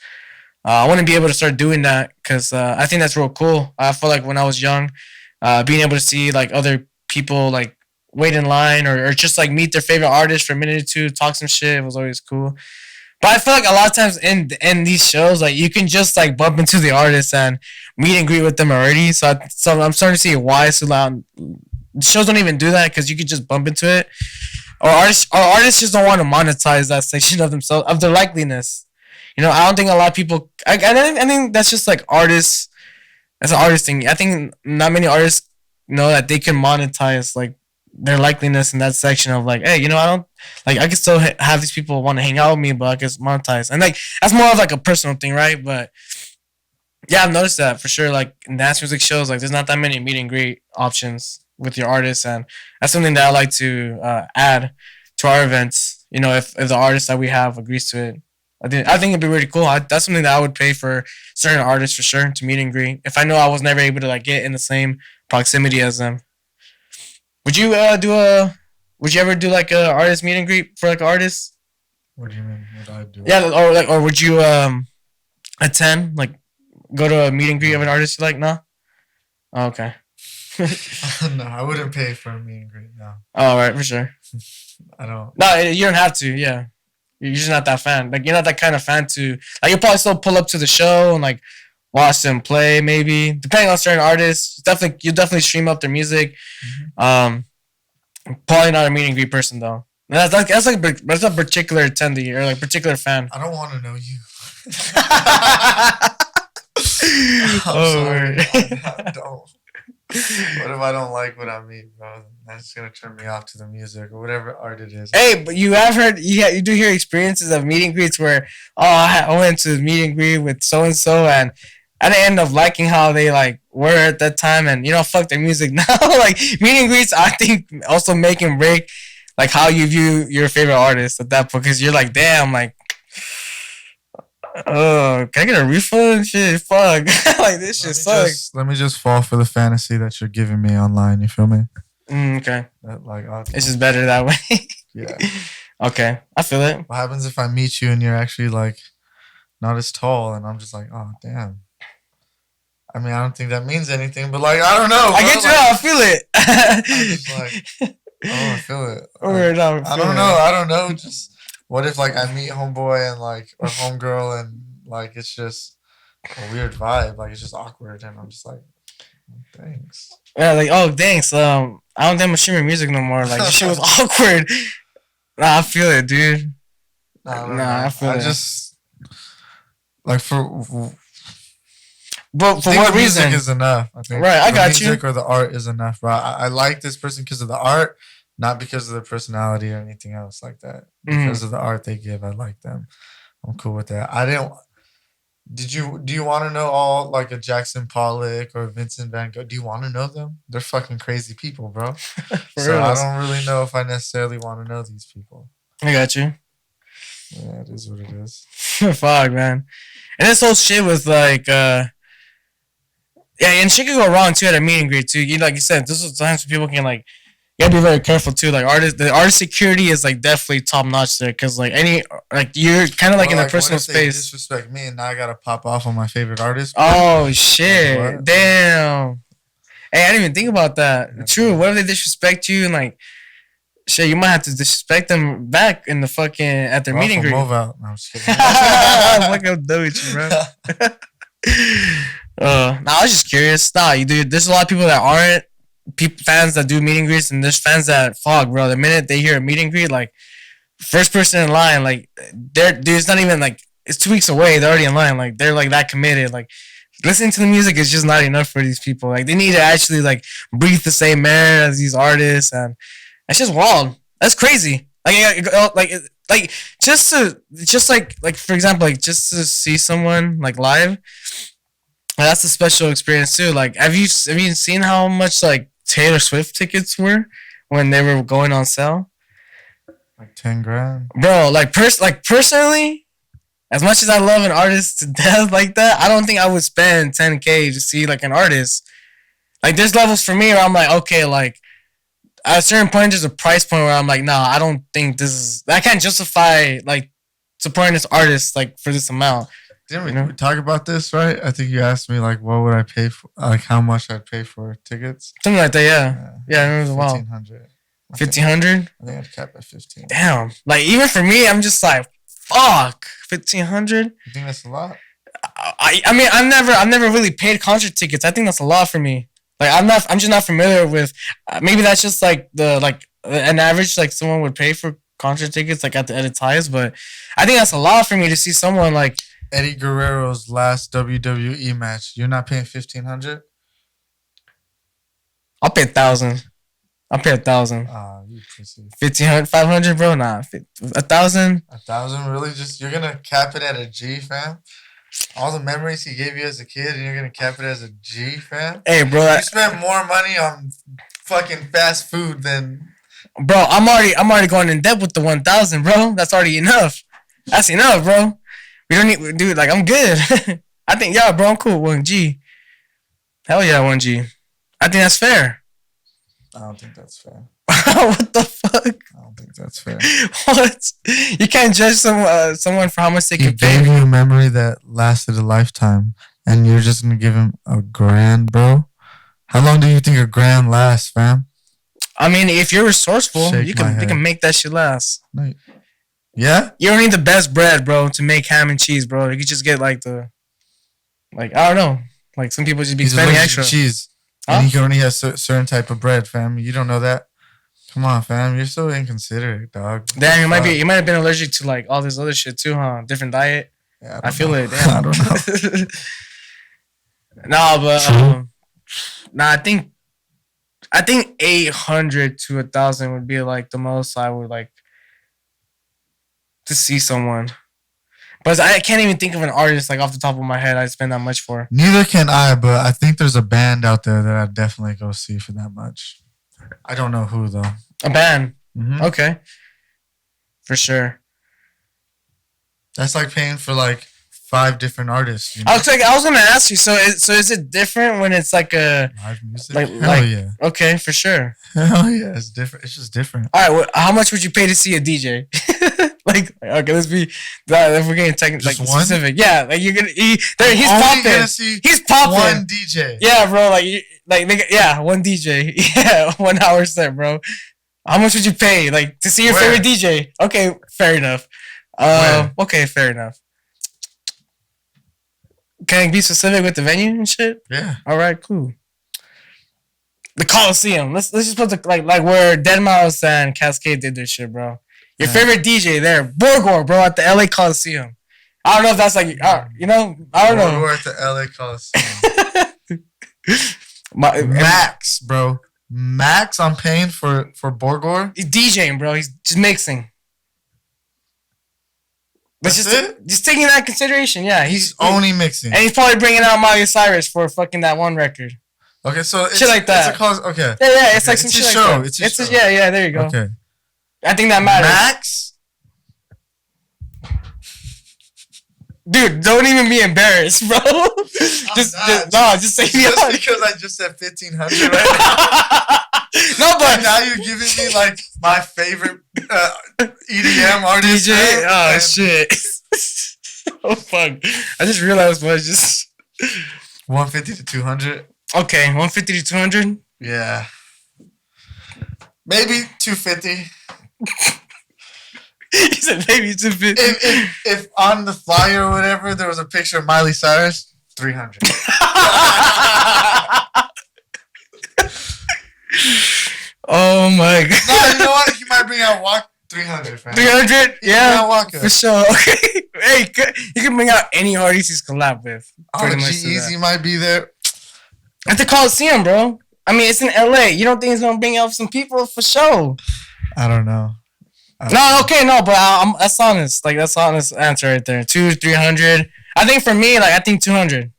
[SPEAKER 1] I want to be able to start doing that because I think that's real cool. I feel like when I was young, being able to see like other people like wait in line or just like meet their favorite artist for a minute or two, talk some shit. It was always cool. But I feel like a lot of times in these shows, like you can just like bump into the artist and meet and greet with them already. So I'm starting to see why so loud. Shows don't even do that because you could just bump into it. Or artists just don't want to monetize that section of themselves of their likeliness. I don't think a lot of people. I think that's just like artists. That's an artist thing. I think not many artists know that they can monetize like their likeliness in that section of like, hey, I don't like. I can still have these people want to hang out with me, but I can monetize, and like that's more of like a personal thing, right? But yeah, I've noticed that for sure. Like in dance music shows, like there's not that many meet and greet options with your artists, and that's something that I like to add to our events. If the artist that we have agrees to it, I think it'd be really cool. That's something that I would pay for certain artists for sure to meet and greet. If I know I was never able to like get in the same proximity as them, would you do a? Would you ever do like a artist meet and greet for like an artist?
[SPEAKER 2] What do you mean? Would I do?
[SPEAKER 1] Yeah, or would you attend like go to a meet and greet of an artist you like? No. Oh, okay.
[SPEAKER 2] No, I wouldn't pay for a meet and greet. No.
[SPEAKER 1] All right, for sure.
[SPEAKER 2] I don't.
[SPEAKER 1] No, you don't have to. Yeah, you're just not that fan. Like you're not that kind of fan to. Like you'll probably still pull up to the show and like watch them play. Maybe depending on certain artists, you definitely stream up their music. Mm-hmm. Probably not a meet and greet person though. That's a particular attendee or like particular fan.
[SPEAKER 2] I don't want to know you.
[SPEAKER 1] I'm
[SPEAKER 2] sorry. I don't. What if I don't like what I meet, bro? That's gonna turn me off to the music or whatever art it is.
[SPEAKER 1] Hey, but you have heard, you do hear experiences of meet and greets where, I went to meet and greet with so and so, and I didn't end up liking how they like were at that time, and fuck their music now. Like meet and greets, I think also make and break like how you view your favorite artist at that point, because you're like, damn, like. Oh, can I get a refund? Shit, fuck. Like this shit sucks.
[SPEAKER 2] Let me just fall for the fantasy that you're giving me online. You feel me?
[SPEAKER 1] Okay.
[SPEAKER 2] That,
[SPEAKER 1] it's just better that way.
[SPEAKER 2] Yeah.
[SPEAKER 1] Okay, I feel it.
[SPEAKER 2] What happens if I meet you and you're actually like not as tall, and I'm just like, oh damn. I mean, I don't think that means anything, but like, I don't know.
[SPEAKER 1] I get you. I feel it.
[SPEAKER 2] I'm just like, oh, I feel it. I don't know. Just. What if like I meet homeboy and like or homegirl and like it's just a weird vibe, like it's just awkward, and I'm just like, thanks.
[SPEAKER 1] Yeah, like thanks. I don't think I'm streaming music no more. Like this shit was awkward. Nah, I feel it, dude.
[SPEAKER 2] Nah,
[SPEAKER 1] I feel it.
[SPEAKER 2] I just like for.
[SPEAKER 1] But for what reason?
[SPEAKER 2] Music is enough. I think
[SPEAKER 1] right, I got you.
[SPEAKER 2] Music or the art is enough, bro. I like this person because of the art. Not because of their personality or anything else like that. Because of the art they give, I like them. I'm cool with that. Do you want to know all like a Jackson Pollock or Vincent Van Gogh? Do you want to know them? They're fucking crazy people, bro. So I don't really know if I necessarily want to know these people.
[SPEAKER 1] I got you.
[SPEAKER 2] Yeah, it is what it is.
[SPEAKER 1] Fuck, man. And this whole shit was like, yeah, and shit could go wrong too at a meet and greet too. Like you said, this is times when people can like, you gotta be very careful too. Like the artist security is like definitely top notch there, because like you're kind of like in a personal space. They
[SPEAKER 2] disrespect me, and now I gotta pop off on my favorite artist.
[SPEAKER 1] Oh shit! Like, damn. Hey, I didn't even think about that. Yeah, true. What if they disrespect you and like, shit? You might have to disrespect them back in the fucking at their meet and greet.
[SPEAKER 2] Move out. No, I'm just kidding.
[SPEAKER 1] Fuck, I'm done with you, bro. Nah, I was just curious. Nah, you dude. There's a lot of people that aren't. Fans that do meet and greets, and there's fans that fuck, bro. The minute they hear a meet and greet, like first person in line, like dude, it's not even like it's 2 weeks away. They're already in line. Like they're like that committed. Like listening to the music is just not enough for these people. Like they need to actually like breathe the same air as these artists, and that's just wild. That's crazy. Like just like for example, like just to see someone like live. That's a special experience too. Like, have you seen how much like Taylor Swift tickets were when they were going on sale?
[SPEAKER 2] Like 10 grand,
[SPEAKER 1] bro. Like personally, as much as I love an artist to death like that, I don't think I would spend 10K to see like an artist. Like, there's levels for me where I'm like, okay, like at a certain point, there's a price point where I'm like, nah, I don't think I can't justify like supporting this artist like for this amount.
[SPEAKER 2] Didn't we talk about this, right? I think you asked me, like, what would I pay for, like, how much I'd pay for tickets.
[SPEAKER 1] Something like that, yeah. Yeah, I remember. Wow.
[SPEAKER 2] 1,500.
[SPEAKER 1] 1,500?
[SPEAKER 2] I think I'd cap at 15.
[SPEAKER 1] Damn. Like, even for me, I'm just like, fuck. 1,500?
[SPEAKER 2] You think that's a lot?
[SPEAKER 1] I mean, I've never really paid concert tickets. I think that's a lot for me. Like, I'm just not familiar with, maybe that's just like an average, like someone would pay for concert tickets, like at its highest, but I think that's a lot for me to see someone like
[SPEAKER 2] Eddie Guerrero's last WWE match. You're not paying 1,500?
[SPEAKER 1] I'll pay 1,000. I'll pay 1,000.
[SPEAKER 2] Oh, you pussy.
[SPEAKER 1] 1,500, 500, bro. Nah, 1,000.
[SPEAKER 2] 1,000, really? Just you're gonna cap it at a G, fam? All the memories he gave you as a kid, and you're gonna cap it as a G, fam?
[SPEAKER 1] Hey, bro.
[SPEAKER 2] You spent more money on fucking fast food than.
[SPEAKER 1] Bro, I'm already going in debt with the 1,000, bro. That's already enough. That's enough, bro. We don't need, dude. Like, I'm good. I think, yeah, bro, I'm cool. 1G. Hell yeah, 1G. I think that's fair.
[SPEAKER 2] I don't think that's fair.
[SPEAKER 1] What the fuck?
[SPEAKER 2] I don't think that's fair.
[SPEAKER 1] What? You can't judge someone for how much they can pay.
[SPEAKER 2] He gave you a memory that lasted a lifetime, and you're just gonna give him $1,000, bro? How long do you think $1,000 lasts, fam?
[SPEAKER 1] I mean, if you're resourceful,
[SPEAKER 2] Shake
[SPEAKER 1] you
[SPEAKER 2] my head.
[SPEAKER 1] can make that shit last.
[SPEAKER 2] No, yeah?
[SPEAKER 1] You don't need the best bread, bro, to make ham and cheese, bro. You could just get like I don't know. Like some people just be
[SPEAKER 2] He's
[SPEAKER 1] spending
[SPEAKER 2] allergic
[SPEAKER 1] extra.
[SPEAKER 2] to cheese.
[SPEAKER 1] Huh?
[SPEAKER 2] And he can only have certain type of bread, fam. You don't know that? Come on, fam. You're so inconsiderate, dog.
[SPEAKER 1] Damn, you might have been allergic to like all this other shit too, huh? Different diet.
[SPEAKER 2] Yeah,
[SPEAKER 1] I feel it.
[SPEAKER 2] I
[SPEAKER 1] Damn.
[SPEAKER 2] don't know.
[SPEAKER 1] No, but I think 800 to 1,000 would be like the most I would like to see someone. But I can't even think of an artist like off the top of my head I'd spend that much for.
[SPEAKER 2] Neither can I, but I think there's a band out there that I'd definitely go see for that much. I don't know who, though.
[SPEAKER 1] A band.
[SPEAKER 2] Mm-hmm.
[SPEAKER 1] Okay. For sure.
[SPEAKER 2] That's like paying for like 5 different artists. You know?
[SPEAKER 1] I was gonna ask you. So is it different when it's like a
[SPEAKER 2] live music?
[SPEAKER 1] Hell
[SPEAKER 2] yeah.
[SPEAKER 1] Okay, for sure.
[SPEAKER 2] Hell yeah, it's different. It's just different.
[SPEAKER 1] All right, how much would you pay to see a DJ? Like, okay, let's be. If we're getting technical, like
[SPEAKER 2] one?
[SPEAKER 1] specific, yeah. Like you're gonna, he's
[SPEAKER 2] Only
[SPEAKER 1] popping. He's popping.
[SPEAKER 2] One DJ.
[SPEAKER 1] Yeah, bro. One DJ. Yeah, 1 hour set, bro. How much would you pay, like, to see your favorite DJ? Okay, fair enough. Okay, fair enough. Can I be specific with the venue and shit?
[SPEAKER 2] Yeah.
[SPEAKER 1] All right, cool. The Coliseum. Let's just put the like where Deadmau5 and Cascade did their shit, bro. Your favorite DJ there, Borgor, bro, at the LA Coliseum. I don't know if that's like, you know, I don't know.
[SPEAKER 2] We're at the LA Coliseum. Max, bro. Max, I'm paying for Borgor.
[SPEAKER 1] He's DJing, bro. He's just mixing. Just taking that consideration, yeah. He's
[SPEAKER 2] only mixing.
[SPEAKER 1] And he's probably bringing out Miley Cyrus for fucking that one record.
[SPEAKER 2] Okay, so it's,
[SPEAKER 1] shit like that.
[SPEAKER 2] Okay.
[SPEAKER 1] Yeah, it's like some shit
[SPEAKER 2] show.
[SPEAKER 1] like that. It's a show. Yeah, there you go.
[SPEAKER 2] Okay.
[SPEAKER 1] I think that matters.
[SPEAKER 2] Max?
[SPEAKER 1] Dude, don't even be embarrassed, bro. just say me
[SPEAKER 2] just because I just said 1,500 right now.
[SPEAKER 1] No, but
[SPEAKER 2] now you're giving me like my favorite EDM artist.
[SPEAKER 1] DJ. Oh shit. Oh fuck. I just realized what I just
[SPEAKER 2] 150 to 200.
[SPEAKER 1] Okay, 150 to 200?
[SPEAKER 2] Yeah. Maybe 250.
[SPEAKER 1] He said maybe 250.
[SPEAKER 2] If on the flyer or whatever there was a picture of Miley Cyrus, 300.
[SPEAKER 1] Oh my god.
[SPEAKER 2] No, you know what? He might bring out Walk 300, fam.
[SPEAKER 1] 300? Yeah.
[SPEAKER 2] Waka.
[SPEAKER 1] For sure. Okay. Hey, you can bring out any artist he's collab with.
[SPEAKER 2] G-Eazy might be there.
[SPEAKER 1] At the Coliseum, bro. I mean, it's in LA. You don't think he's gonna bring out some people for sure?
[SPEAKER 2] I don't know.
[SPEAKER 1] But that's honest. Like, that's honest answer right there. 200-300. I think for me, like, I think 200.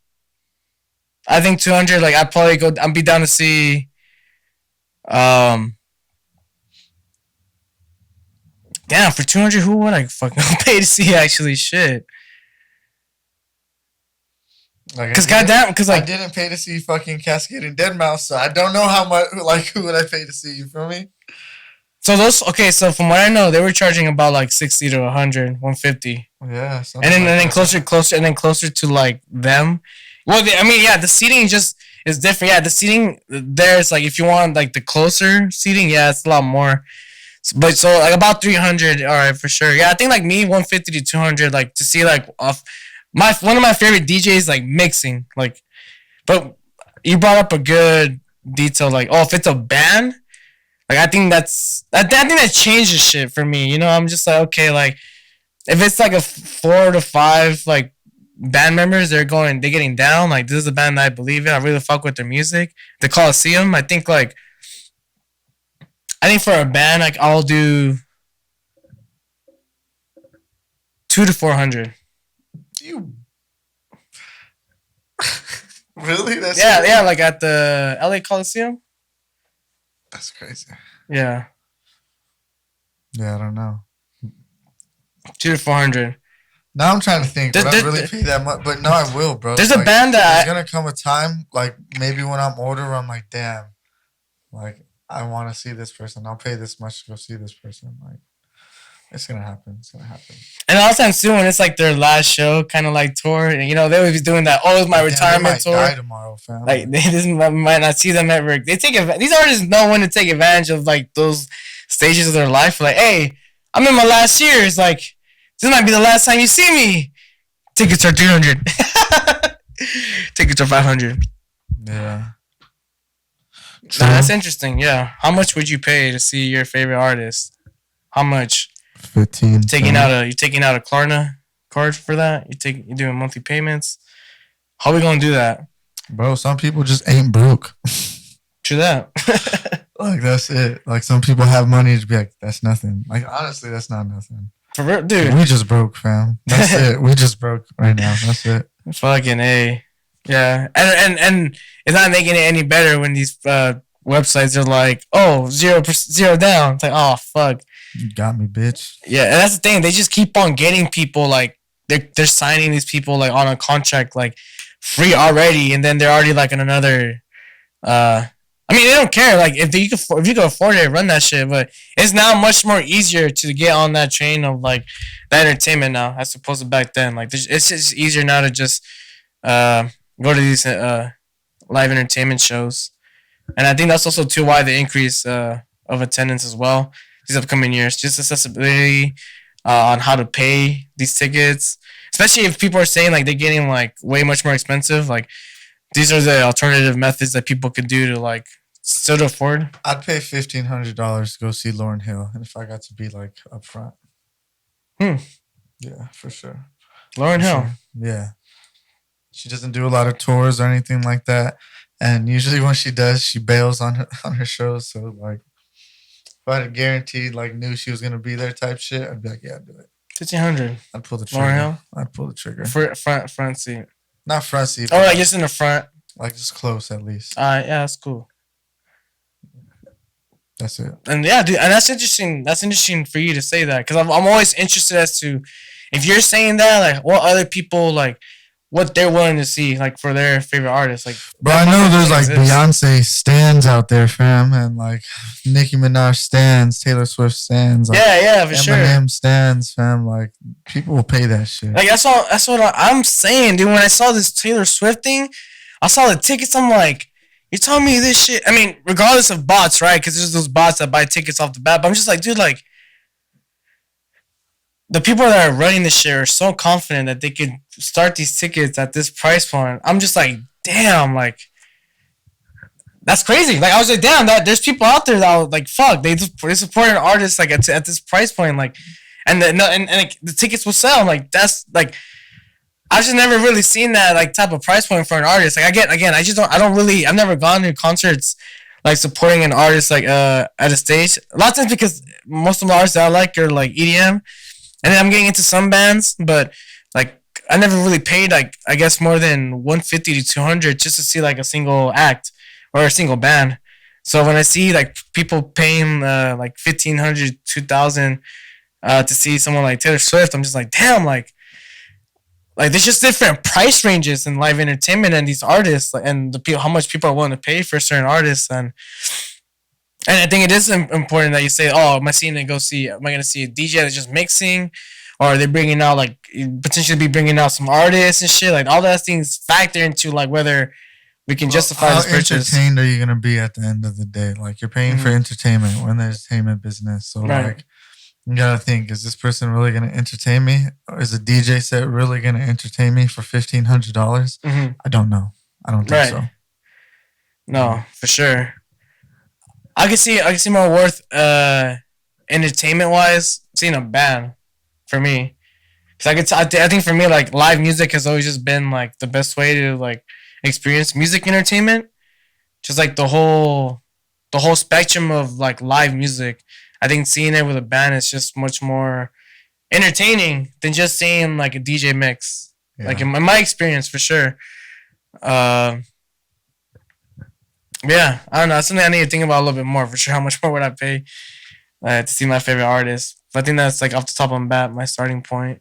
[SPEAKER 1] I think 200. Like, I'd be down to see. Damn, for 200, who would I fucking pay to see? Actually, shit. Because I
[SPEAKER 2] didn't pay to see fucking Cascade and Deadmau5, so I don't know how much. Like, who would I pay to see? You feel me?
[SPEAKER 1] So from what I know, they were charging about like 60 to 100, 150.
[SPEAKER 2] Yeah,
[SPEAKER 1] and
[SPEAKER 2] something
[SPEAKER 1] then
[SPEAKER 2] like that.
[SPEAKER 1] closer to like them. Well, I mean, yeah, the seating just is different. Yeah, the seating there's like if you want like the closer seating, yeah, it's a lot more. But so like about 300, all right, for sure. Yeah, I think like me 150 to 200, like to see like off my one of my favorite DJs like mixing like. But you brought up a good detail like, oh, if it's a band, like I think that changes shit for me. You know, I'm just like, okay, like if it's like a 4 to 5 like band members, they're getting down. Like this is a band that I believe in. I really fuck with their music. The Coliseum, I think for a band, like I'll do 2 to 400.
[SPEAKER 2] You really?
[SPEAKER 1] Yeah, like at the LA Coliseum.
[SPEAKER 2] That's crazy.
[SPEAKER 1] Yeah,
[SPEAKER 2] Yeah, I don't know.
[SPEAKER 1] 2 to 400.
[SPEAKER 2] Now I'm trying to think. Would I really pay that much? But no, I will, bro.
[SPEAKER 1] There's a band that
[SPEAKER 2] there's gonna come a time, like maybe when I'm older, where I'm like, damn, like I want to see this person. I'll pay this much to go see this person. Like it's gonna happen. It's gonna happen.
[SPEAKER 1] And all the time soon when it's like their last show, kind of like tour, and you know they always be doing that. Oh, it's my retirement tour.
[SPEAKER 2] Die tomorrow, fam.
[SPEAKER 1] Like they just might not see them ever. They take these artists know when to take advantage of like those stages of their life. Like, hey, I'm in my last years. Like this might be the last time you see me. Tickets are 300. Tickets are 500.
[SPEAKER 2] Yeah.
[SPEAKER 1] Nah, that's interesting. Yeah. How much would you pay to see your favorite artist? How much?
[SPEAKER 2] 15.
[SPEAKER 1] You taking out a Klarna card for that? You doing monthly payments? How we gonna do that?
[SPEAKER 2] Bro, some people just ain't broke.
[SPEAKER 1] True that.
[SPEAKER 2] Like that's it. Like some people have money to be like, that's nothing. Like honestly, that's not nothing.
[SPEAKER 1] For real, dude.
[SPEAKER 2] We just broke, fam. That's it. We just broke right now. That's it.
[SPEAKER 1] Fucking A. Yeah. And it's not making it any better when these websites are like, oh, 0% down. It's like, oh fuck.
[SPEAKER 2] You got me, bitch.
[SPEAKER 1] Yeah, and that's the thing. They just keep on getting people like they're signing these people like on a contract like free already, and then they're already like in another. I mean, they don't care. Like if you can afford it, run that shit. But it's now much more easier to get on that train of like that entertainment now, as opposed to back then. Like it's just easier now to just go to these live entertainment shows, and I think that's also too why the increase of attendance as well these upcoming years. Just accessibility on how to pay these tickets, especially if people are saying like they're getting like way much more expensive. Like these are the alternative methods that people could do to like still to afford.
[SPEAKER 2] I'd pay $1,500 to go see Lauryn Hill, and if I got to be like up front. Yeah, for sure.
[SPEAKER 1] Lauryn Hill.
[SPEAKER 2] Sure. Yeah. She doesn't do a lot of tours or anything like that, and usually when she does, she bails on her shows. So like, if I had guaranteed, like, knew she was gonna be there type shit, I'd be like, yeah, I'd do it.
[SPEAKER 1] 1,500.
[SPEAKER 2] I'd pull the trigger.
[SPEAKER 1] Lauryn Hill.
[SPEAKER 2] I'd pull the trigger.
[SPEAKER 1] Front seat.
[SPEAKER 2] Not front seat.
[SPEAKER 1] Oh, like just in the front.
[SPEAKER 2] Like just close at least.
[SPEAKER 1] Yeah, that's cool.
[SPEAKER 2] That's it.
[SPEAKER 1] And yeah, dude, and that's interesting. That's interesting for you to say that because I'm always interested as to if you're saying that, like, what other people like. What they're willing to see, like for their favorite artists, like.
[SPEAKER 2] Bro, I know there's like Beyonce stands out there, fam, and like Nicki Minaj stands, Taylor Swift stands. Like,
[SPEAKER 1] yeah, for sure.
[SPEAKER 2] Eminem stands, fam. Like people will pay that shit.
[SPEAKER 1] Like that's what I'm saying, dude. When I saw this Taylor Swift thing, I saw the tickets. I'm like, you're telling me this shit? I mean, regardless of bots, right? Because there's those bots that buy tickets off the bat. But I'm just like, dude, like. The people that are running this shit are so confident that they could start these tickets at this price point. I'm just like, damn, like, that's crazy. Like, I was like, damn, that there's people out there that like, fuck, they support an artist like at this price point, like, and like, the tickets will sell. Like, that's like, I've just never really seen that like type of price point for an artist. Like, I've never gone to concerts like supporting an artist like at a stage. A lot of times because most of the artists that I like are like EDM. And then I'm getting into some bands, but like I never really paid like I guess more than 150 to 200 just to see like a single act or a single band. So when I see like people paying like 1,500, 2,000 to see someone like Taylor Swift, I'm just like, damn, like there's just different price ranges in live entertainment and these artists, like, and the people, how much people are willing to pay for certain artists. And I think it is important that you say, oh, am I going to see a DJ that's just mixing? or they're bringing out like potentially be bringing out some artists and shit. Like all those things factor into like whether we can justify
[SPEAKER 2] How
[SPEAKER 1] this purchase.
[SPEAKER 2] entertained are you gonna be at the end of the day? Like you're paying for entertainment. We're in the entertainment business, so
[SPEAKER 1] Right.
[SPEAKER 2] like you gotta think: is this person really gonna entertain me, or is a DJ set really gonna entertain me for $1,500? I don't know. I don't think so.
[SPEAKER 1] No, for sure. I can see more worth entertainment wise seeing a band for me. Cause I think for me like live music has always just been like the best way to like experience music entertainment. Just like the whole spectrum of like live music. I think seeing it with a band is just much more entertaining than just seeing like a DJ mix.
[SPEAKER 2] Yeah.
[SPEAKER 1] Like in my experience for sure. Yeah, I don't know. That's something I need to think about a little bit more for sure. How much more would I pay to see my favorite artist? But I think that's like off the top of my bat, my starting point.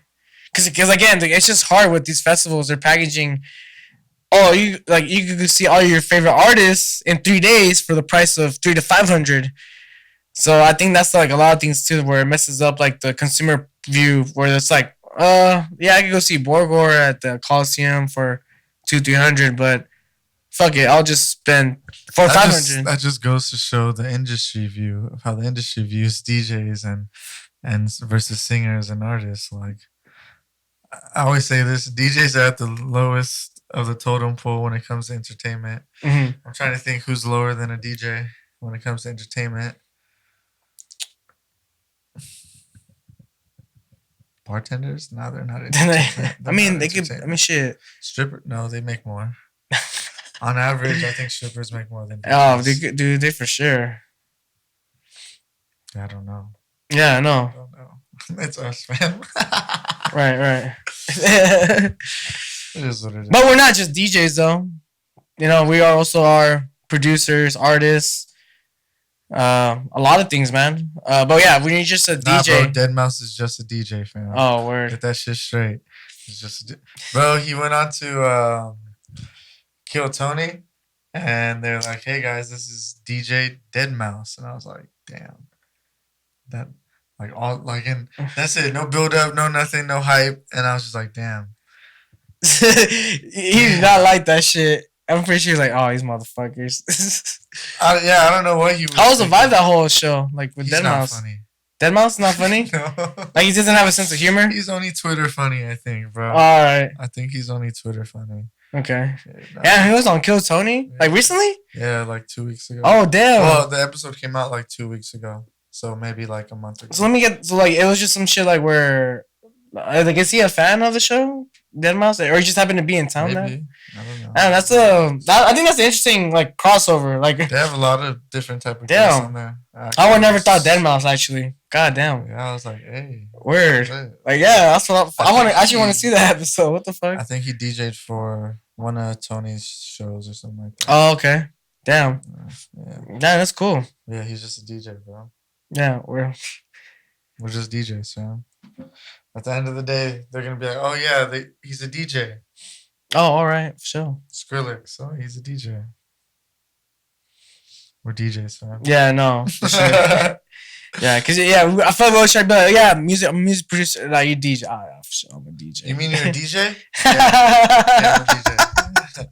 [SPEAKER 1] Because again, like, it's just hard with these festivals. They're packaging. Oh, you could see all your favorite artists in 3 days for the price of $300 to $500. So I think that's like a lot of things too, where it messes up like the consumer view, where it's like, yeah, I could go see Borgor at the Coliseum for $200-300, but fuck it, I'll just spend $400-500.
[SPEAKER 2] That just goes to show the industry view of how the industry views DJs and versus singers and artists. Like I always say this: DJs are at the lowest of the totem pole when it comes to entertainment.
[SPEAKER 1] Mm-hmm.
[SPEAKER 2] I'm trying to think who's lower than a DJ when it comes to entertainment. Bartenders? No, they're not.
[SPEAKER 1] They could. I mean, shit.
[SPEAKER 2] Stripper? No, they make more. On average, I think strippers make more than DJs.
[SPEAKER 1] Oh, they for sure.
[SPEAKER 2] I don't know.
[SPEAKER 1] Yeah, I know.
[SPEAKER 2] I don't know. It's us, man.
[SPEAKER 1] Right.
[SPEAKER 2] It is what it is.
[SPEAKER 1] But we're not just DJs, though. You know, we are also our producers, artists, a lot of things, man. But yeah, when you're just a DJ,
[SPEAKER 2] bro, Deadmau5 is just a DJ, fam.
[SPEAKER 1] Oh, word.
[SPEAKER 2] Get that shit straight. It's just bro. He went on to Kill Tony, and they're like, "Hey guys, this is DJ Deadmau5," and I was like, "Damn, that like all like and that's it. No build up, no nothing, no hype." And I was just like, "Damn."
[SPEAKER 1] He did not like that shit. I'm pretty sure he's like, "Oh, these motherfuckers."
[SPEAKER 2] I don't know what he was.
[SPEAKER 1] How was the vibe that whole show? Like with
[SPEAKER 2] He's not
[SPEAKER 1] Deadmau5.
[SPEAKER 2] funny.
[SPEAKER 1] Deadmau5's not funny.
[SPEAKER 2] No.
[SPEAKER 1] Like he doesn't have a sense of humor.
[SPEAKER 2] He's only Twitter funny, I think, bro.
[SPEAKER 1] All right.
[SPEAKER 2] I think he's only Twitter funny.
[SPEAKER 1] Okay. Yeah, he was on Kill Tony.
[SPEAKER 2] Yeah.
[SPEAKER 1] Like recently?
[SPEAKER 2] Yeah, like 2 weeks ago.
[SPEAKER 1] Oh damn.
[SPEAKER 2] Well, the episode came out like 2 weeks ago, so maybe like a month ago.
[SPEAKER 1] So let me get. So like, it was just some shit like where, like, is he a fan of the show, Deadmau5, or he just happened to be in town?
[SPEAKER 2] Maybe. I don't know.
[SPEAKER 1] And I think that's an interesting like crossover. Like
[SPEAKER 2] they have a lot of different type of guests on there.
[SPEAKER 1] I would never thought Deadmau5 actually. God damn.
[SPEAKER 2] Yeah, I was like, hey.
[SPEAKER 1] Word. Like yeah, that's what I actually want to see that episode. What the fuck?
[SPEAKER 2] I think he DJ'd for one of Tony's shows or something like that.
[SPEAKER 1] Oh okay. Damn.
[SPEAKER 2] Yeah.
[SPEAKER 1] Damn, that's cool.
[SPEAKER 2] Yeah, he's just a DJ, bro.
[SPEAKER 1] Yeah,
[SPEAKER 2] we're just DJs, man. At the end of the day, they're gonna be like, "Oh yeah, he's a DJ."
[SPEAKER 1] Oh, all right, for sure.
[SPEAKER 2] Skrillex, oh, he's a DJ. We're DJs, man.
[SPEAKER 1] Yeah, no, for sure. Yeah, cause I feel like we always try to be like, yeah, I'm a music producer. Like you DJ, for sure, I'm a DJ.
[SPEAKER 2] You mean you're a DJ? Yeah, I'm a DJ.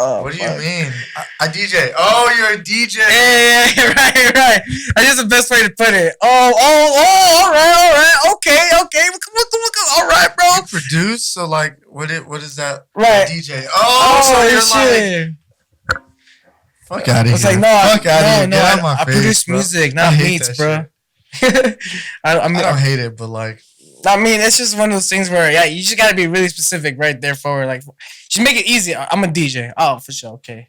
[SPEAKER 1] Oh,
[SPEAKER 2] what do you mean? I DJ. Oh, you're a DJ.
[SPEAKER 1] Yeah, right. That's just the best way to put it. Oh, all right. Okay. All right, bro.
[SPEAKER 2] You produce, so like, what is that?
[SPEAKER 1] Right.
[SPEAKER 2] DJ. Oh, so you're
[SPEAKER 1] shit.
[SPEAKER 2] Like, fuck out of here.
[SPEAKER 1] It's like, no, I produce music, not beats, bro.
[SPEAKER 2] I don't hate it, but like,
[SPEAKER 1] I mean, it's just one of those things where, yeah, you just gotta be really specific right there for like, just make it easy. I'm a DJ. Oh, for sure. Okay,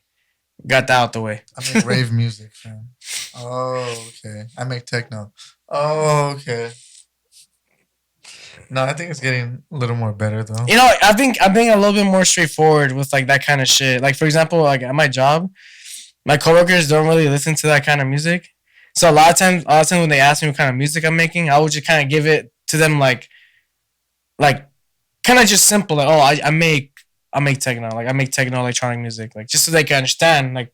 [SPEAKER 1] got that out the way.
[SPEAKER 2] I make rave music, fam. Oh, okay. I make techno. Oh, okay. No, I think it's getting a little more better though.
[SPEAKER 1] You know, I think I'm being a little bit more straightforward with like that kind of shit. Like for example, like at my job, my coworkers don't really listen to that kind of music. So a lot of times when they ask me what kind of music I'm making, I would just kind of give it to them like kind of just simple. Like, oh, I make techno. Like I make techno electronic music. Like just so they can understand like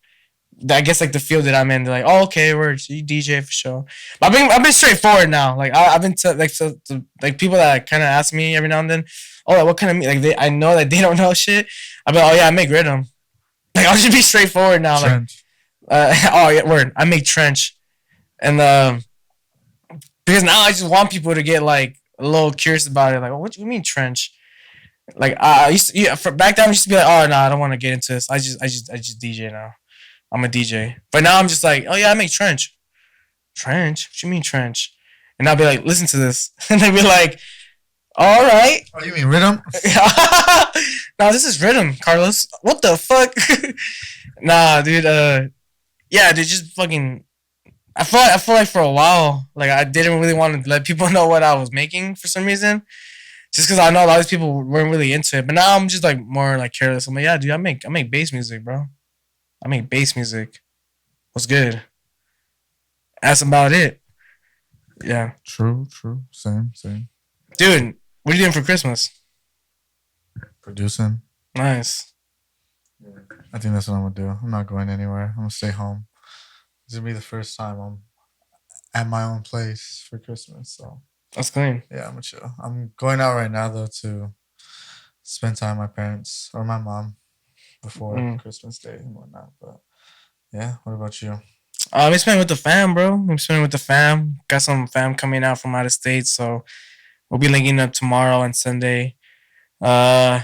[SPEAKER 1] I guess like the field that I'm in. They're like, oh, okay, we're you DJ for sure. But I've been straightforward now. Like I've been to like like people that kind of ask me every now and then, oh, like, what kind of like I know that they don't know shit. I'm like, oh yeah, I make rhythm. Like I'll just be straightforward now. Like
[SPEAKER 2] Trench.
[SPEAKER 1] oh yeah, word. I make trench, and because now I just want people to get like a little curious about it. Like, oh, what do you mean trench? Like I used to, yeah, for back then I used to be like, oh no, I don't want to get into this. I just DJ now. I'm a DJ. But now I'm just like, oh yeah, I make trench. Trench? What you mean trench? And I'll be like, listen to this. And they'll be like, all right.
[SPEAKER 2] Oh, you mean rhythm?
[SPEAKER 1] No, this is rhythm, Carlos. What the fuck? Nah, dude, yeah, dude, just fucking I feel like for a while, like I didn't really want to let people know what I was making for some reason. Just because I know a lot of people weren't really into it. But now I'm just like more like careless. I'm like, yeah, dude, I make bass music, bro. I make bass music. What's good? That's about it. Yeah.
[SPEAKER 2] True. Same.
[SPEAKER 1] Dude, what are you doing for Christmas?
[SPEAKER 2] Producing.
[SPEAKER 1] Nice.
[SPEAKER 2] I think that's what I'm gonna do. I'm not going anywhere. I'm gonna stay home. This will be the first time I'm at my own place for Christmas. So
[SPEAKER 1] That's clean.
[SPEAKER 2] yeah, I'm gonna chill. I'm going out right now though to spend time with my parents or my mom before Christmas Day and whatnot. But yeah, what about you?
[SPEAKER 1] I'm spending with the fam, bro. I'm spending with the fam. Got some fam coming out from out of state, so we'll be linking up tomorrow and Sunday. Uh,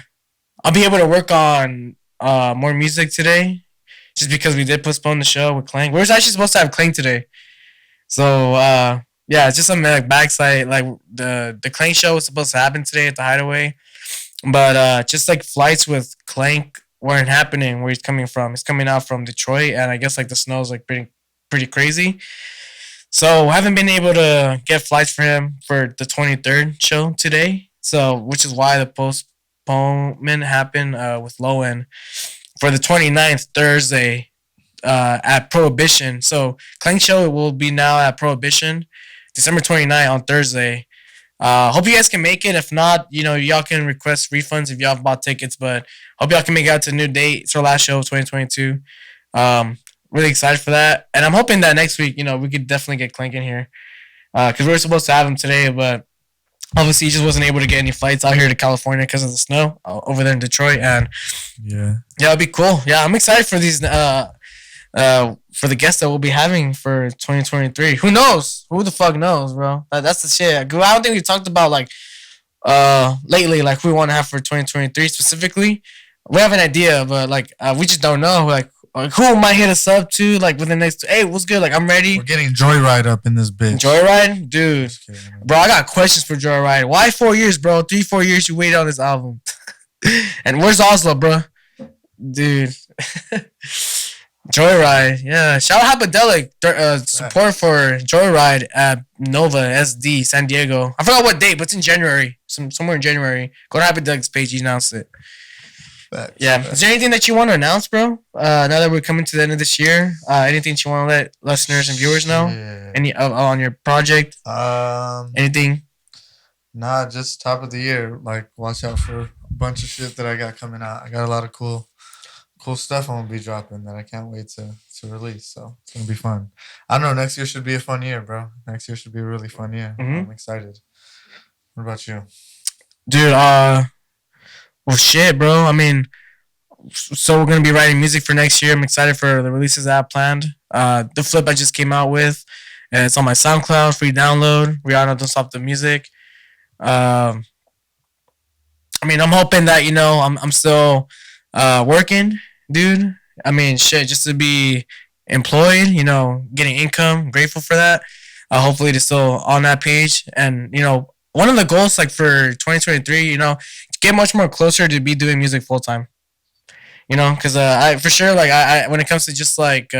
[SPEAKER 1] I'll be able to work on more music today, just because we did postpone the show with Clank. We were actually supposed to have Clank today, so yeah, it's just some like backside. Like the Clank show was supposed to happen today at the Hideaway, but just like flights with Clank weren't happening where he's coming from. He's coming out from Detroit, and I guess like the snow's like pretty crazy. So I haven't been able to get flights for him for the 23rd show today. So which is why the postponement happened with Lowen for the 29th Thursday at Prohibition. So Clank show will be now at Prohibition December 29th on Thursday. Hope you guys can make it. If not, you know, y'all can request refunds if y'all have bought tickets. But hope y'all can make it out to the new date. It's our last show of 2022. Really excited for that. And I'm hoping that next week, you know, we could definitely get Clank in here. Because we were supposed to have him today, but obviously he just wasn't able to get any flights out here to California because of the snow over there in Detroit. And
[SPEAKER 2] yeah,
[SPEAKER 1] it'll be cool. Yeah, I'm excited for these for the guests that we'll be having for 2023. Who knows? Who the fuck knows, bro? That's the shit. I don't think we talked about like lately, like who we want to have for 2023 specifically. We have an idea, but like we just don't know. Like who might hit us up to like within the next. Hey, what's good? Like I'm ready.
[SPEAKER 2] We're getting Joyride up in this bitch.
[SPEAKER 1] Joyride, dude, bro. I got questions for Joyride. Why 4 years, bro? 3-4 years you waited on this album. And where's Oslo, bro? Dude. Joyride, yeah. Shout out Hypodelic. Support for Joyride at Nova SD San Diego. I forgot what date, but it's in January. Somewhere in January. Go to Hypodelic's page. He announced it. Yeah. Is there anything that you want to announce, bro? Now that we're coming to the end of this year, anything that you want to let listeners and viewers know? Yeah. Any on your project? Anything?
[SPEAKER 2] Nah, just top of the year. Like, watch out for a bunch of shit that I got coming out. I got a lot of cool stuff I'm gonna be dropping that I can't wait to release. So it's gonna be fun. I don't know. Next year should be a fun year, bro. Next year should be a really fun year. I'm excited. What about you,
[SPEAKER 1] dude? Well, shit, bro. I mean, so we're gonna be writing music for next year. I'm excited for the releases I have planned. The flip I just came out with, and it's on my SoundCloud, free download. Rihanna, Don't Stop the Music. I mean, I'm hoping that I'm still working, dude. I mean, shit, just to be employed, getting income. Grateful for that. Hopefully, it's still on that page. And one of the goals, like for 2023, get much more closer to be doing music full time. Because I for sure, like I when it comes to just like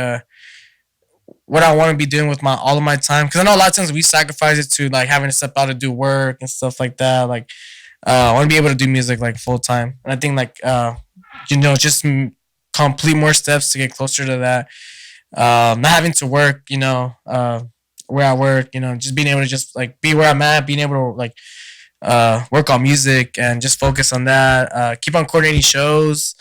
[SPEAKER 1] what I want to be doing with all of my time, because I know a lot of times we sacrifice it to like having to step out to do work and stuff like that. Like I want to be able to do music like full time, and I think like just complete more steps to get closer to that. Not having to work, where I work, just being able to just like be where I'm at, being able to like work on music and just focus on that. Keep on coordinating shows.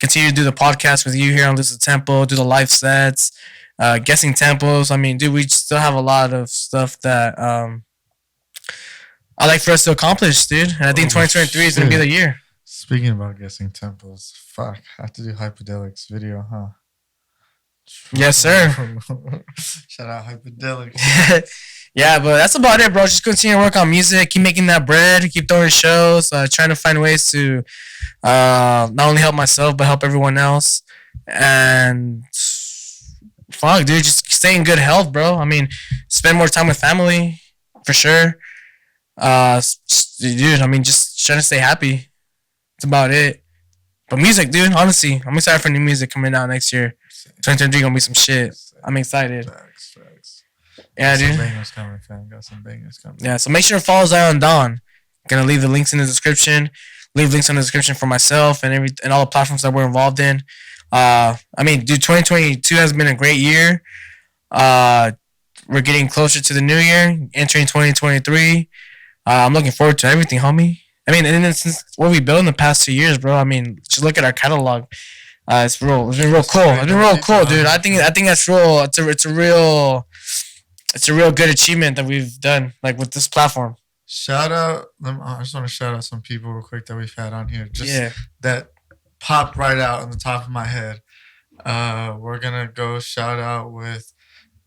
[SPEAKER 1] continue to do the podcast with you here on Lose the Tempo, do the live sets, guessing tempos. I mean, dude, we still have a lot of stuff that I like for us to accomplish, dude. And I think 2023 is gonna be the year.
[SPEAKER 2] Speaking about guessing tempos, fuck, I have to do Hyperdelic's video, huh?
[SPEAKER 1] Yes, sir.
[SPEAKER 2] Shout out Hyperdelic.
[SPEAKER 1] Yeah, but that's about it, bro. Just continue to work on music, keep making that bread, keep throwing shows, trying to find ways to not only help myself but help everyone else. And fuck, dude, just stay in good health, bro. I mean, spend more time with family for sure. Dude, I mean, just trying to stay happy. That's about it. But music, dude, honestly, I'm excited for new music coming out next year. 2023 gonna be some shit. I'm excited.
[SPEAKER 2] Facts.
[SPEAKER 1] Yeah, dude.
[SPEAKER 2] Got some bangers coming, fam. Got some bangers coming.
[SPEAKER 1] Yeah, so make sure to follow Zion Dawn. Gonna leave the links in the description. Leave links in the description for myself and all the platforms that we're involved in. I mean, dude, 2022 has been a great year. We're getting closer to the new year, entering 2023. I'm looking forward to everything, homie. I mean, and then since what we built in the past 2 years, bro. I mean, just look at our catalog. It's been real cool. It's been real cool, dude. I think that's real. It's a real good achievement that we've done, like with this platform.
[SPEAKER 2] Shout out! I just want to shout out some people real quick that we've had on here. That popped right out on the top of my head. We're gonna go shout out with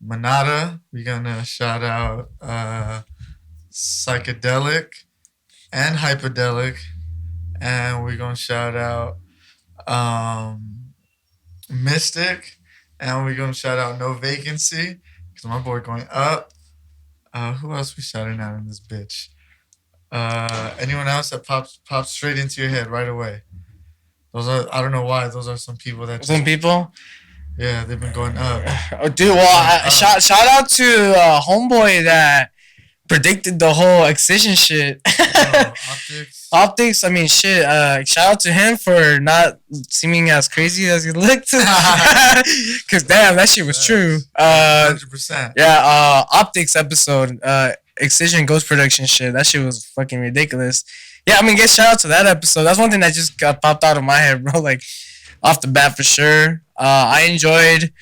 [SPEAKER 2] Manada. We're gonna shout out Psychedelic and Hyperdelic, and we're gonna shout out Mystic, and we're gonna shout out No Vacancy because my boy going up. Who else we shouting out in this bitch? Anyone else that pops straight into your head right away? Those are, I don't know why, those are some people that
[SPEAKER 1] some people.
[SPEAKER 2] Yeah, they've been going up.
[SPEAKER 1] Oh, dude, well, shout out to homeboy that predicted the whole Excision shit. Optics. I mean, shit. Shout out to him for not seeming as crazy as he looked. Cause damn, that shit was true.
[SPEAKER 2] 100%.
[SPEAKER 1] Yeah. Optics episode. Excision Ghost Production shit. That shit was fucking ridiculous. Yeah, I mean, shout out to that episode. That's one thing that just got popped out of my head, bro. Like off the bat for sure. I enjoyed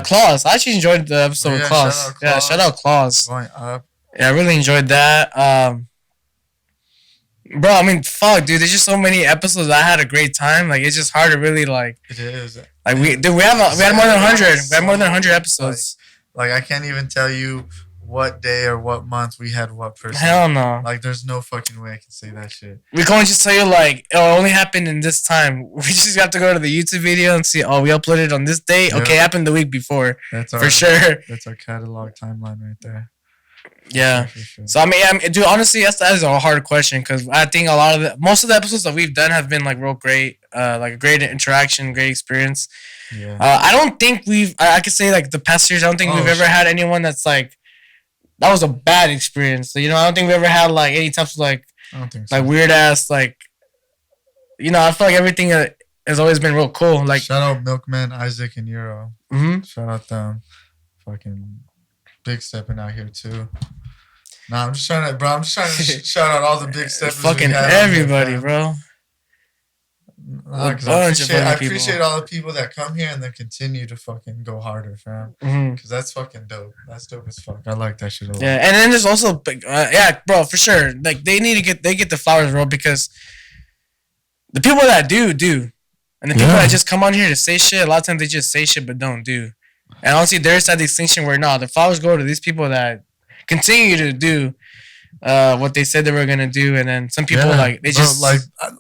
[SPEAKER 1] Claus. I actually enjoyed the episode with Claus. Yeah, shout out Claus.
[SPEAKER 2] Going up.
[SPEAKER 1] Yeah, I really enjoyed that. Bro, I mean, fuck, dude. There's just so many episodes. I had a great time. Like, it's just hard to really like.
[SPEAKER 2] It is.
[SPEAKER 1] Like we had more than 100. We had more than 100 episodes.
[SPEAKER 2] Like I can't even tell you what day or what month we had what person.
[SPEAKER 1] Hell no.
[SPEAKER 2] Like, there's no fucking way I can say that shit.
[SPEAKER 1] We can just tell you like it only happened in this time. We just have to go to the YouTube video and see. Oh, we uploaded on this date. Yeah. Okay, it happened the week before. That's for sure.
[SPEAKER 2] That's our catalog timeline right there.
[SPEAKER 1] Yeah. Sure. So I mean, dude, honestly, that is a hard question because I think most of the episodes that we've done have been like real great, like a great interaction, great experience.
[SPEAKER 2] Yeah.
[SPEAKER 1] I don't think I could say like the past years. I don't think we've ever had anyone that's like that was a bad experience. So, I don't think we ever had like any types of like
[SPEAKER 2] I don't think so.
[SPEAKER 1] Like weird ass like. I feel like everything has always been real cool. Like
[SPEAKER 2] shout out Milkman, Isaac, and Euro.
[SPEAKER 1] Mm-hmm.
[SPEAKER 2] Shout out them, fucking big stepping out here too. Nah, I'm just trying to shout out all the big steppers.
[SPEAKER 1] Fucking everybody, here, bro.
[SPEAKER 2] I appreciate all the people that come here and then continue to fucking go harder, fam. Because that's fucking dope. That's dope as fuck. I like that shit a lot.
[SPEAKER 1] Yeah, and then there's also, bro, for sure. Like they get the flowers, bro, because the people that do, and the people that just come on here to say shit. A lot of times they just say shit but don't do. And honestly, there's that distinction where the flowers go to these people that continue to do what they said they were gonna do, and then some people
[SPEAKER 2] like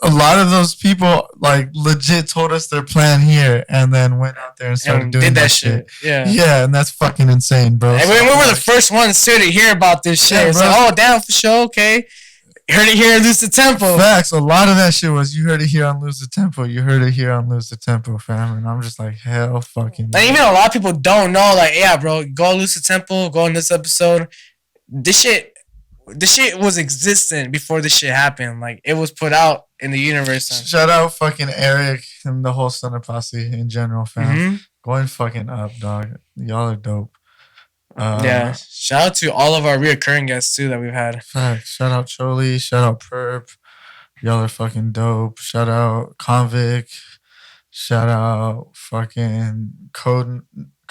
[SPEAKER 2] a lot of those people like legit told us their plan here, and then went out there and started doing that shit. Yeah, and that's fucking insane, bro.
[SPEAKER 1] And we were the first ones to hear about this shit. It's like, oh damn, for sure, okay. Heard it here, Lose the Tempo.
[SPEAKER 2] Facts. A lot of that shit was you heard it here on Lose the Tempo. You heard it here on Lose the Tempo, fam. And I'm just like, hell fucking.
[SPEAKER 1] And even a lot of people don't know, like, yeah, bro, go Lose the Tempo, go on this episode. This shit was existent before this shit happened. Like, it was put out in the universe.
[SPEAKER 2] Shout out fucking Eric and the whole Stunner Posse in general, fam. Mm-hmm. Going fucking up, dog. Y'all are dope.
[SPEAKER 1] Shout out to all of our reoccurring guests too that we've had.
[SPEAKER 2] Facts. Shout out Choli. Shout out Perp. Y'all are fucking dope. Shout out Convict. Shout out fucking Code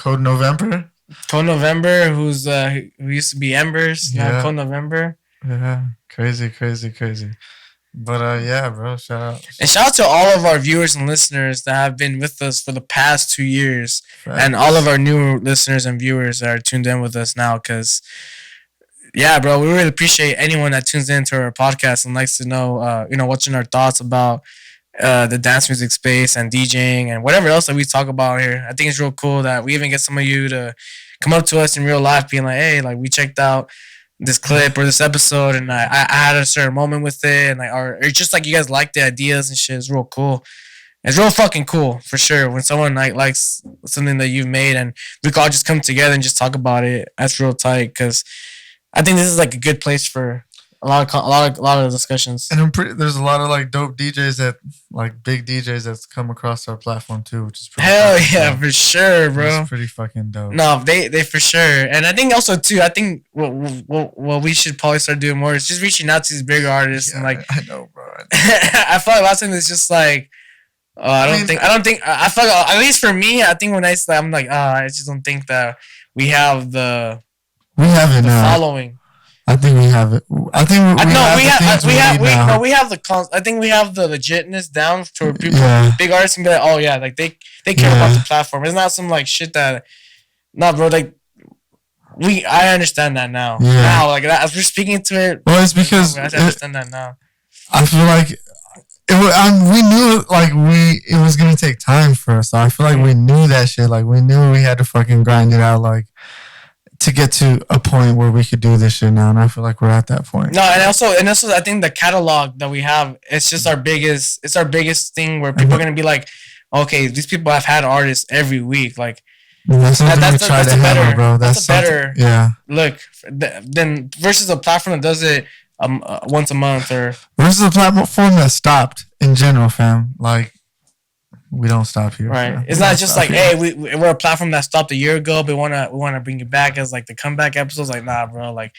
[SPEAKER 2] November.
[SPEAKER 1] Code November, who used to be Embers. Yeah,
[SPEAKER 2] Yeah,
[SPEAKER 1] Code November.
[SPEAKER 2] yeah, crazy, crazy, crazy. But yeah, bro, shout out.
[SPEAKER 1] And shout out to all of our viewers and listeners that have been with us for the past 2 years, and all of
[SPEAKER 2] Facts.
[SPEAKER 1] our new listeners and viewers that are tuned in with us now. Because yeah, bro, we really appreciate anyone that tunes into our podcast and likes to know, what's in our thoughts about the dance music space and DJing and whatever else that we talk about here. I think it's real cool that we even get some of you to come up to us in real life, being like, "Hey, like we checked out this clip or this episode, and I had a certain moment with it, and like, or it's just like you guys like the ideas and shit. It's real cool. It's real fucking cool for sure when someone like likes something that you've made, and we can all just come together and just talk about it. That's real tight because I think this is like a good place for a lot of discussions.
[SPEAKER 2] And there's a lot of like dope DJs that like big DJs that's come across our platform too, which is pretty
[SPEAKER 1] Hell
[SPEAKER 2] fucking
[SPEAKER 1] yeah,
[SPEAKER 2] dope.
[SPEAKER 1] for sure, bro.
[SPEAKER 2] It's pretty fucking dope.
[SPEAKER 1] No, they for sure, and I think also too. I think what we should probably start doing more is just reaching out to these bigger artists and
[SPEAKER 2] Yeah,
[SPEAKER 1] like.
[SPEAKER 2] I know, bro.
[SPEAKER 1] I feel like last time it's just like. I don't think. I feel like at least for me, I think when I'm like, I just don't think that we have
[SPEAKER 2] We have it
[SPEAKER 1] the
[SPEAKER 2] now.
[SPEAKER 1] following.
[SPEAKER 2] I think we have it. I think we have the things we need now.
[SPEAKER 1] we have I think we have the legitness down to where people,
[SPEAKER 2] Yeah.
[SPEAKER 1] big artists can be like, oh yeah, like they care
[SPEAKER 2] Yeah.
[SPEAKER 1] about the platform. It's not some like shit that, nah, bro. Like I understand that now.
[SPEAKER 2] Yeah.
[SPEAKER 1] Now, like as we're speaking to it,
[SPEAKER 2] Well, it's because
[SPEAKER 1] I understand that now.
[SPEAKER 2] I feel like we knew like it was gonna take time for us. So I feel like we knew that shit. Like we knew we had to fucking grind it out. Like to get to a point where we could do this shit now, and I feel like we're at that point.
[SPEAKER 1] No, and also I think the catalog that we have, it's just it's our biggest thing where people are gonna be like, okay, these people have had artists every week, like
[SPEAKER 2] And that's something we try to hammer,
[SPEAKER 1] better,
[SPEAKER 2] bro.
[SPEAKER 1] that's a better
[SPEAKER 2] yeah.
[SPEAKER 1] look than versus a platform that does it once a month or
[SPEAKER 2] Versus a platform that stopped in general, fam. Like we don't stop here.
[SPEAKER 1] right.
[SPEAKER 2] Fam.
[SPEAKER 1] It's not just like, hey, we're a platform that stopped a year ago, but we wanna bring it back as like the comeback episodes. Like, nah, bro. Like,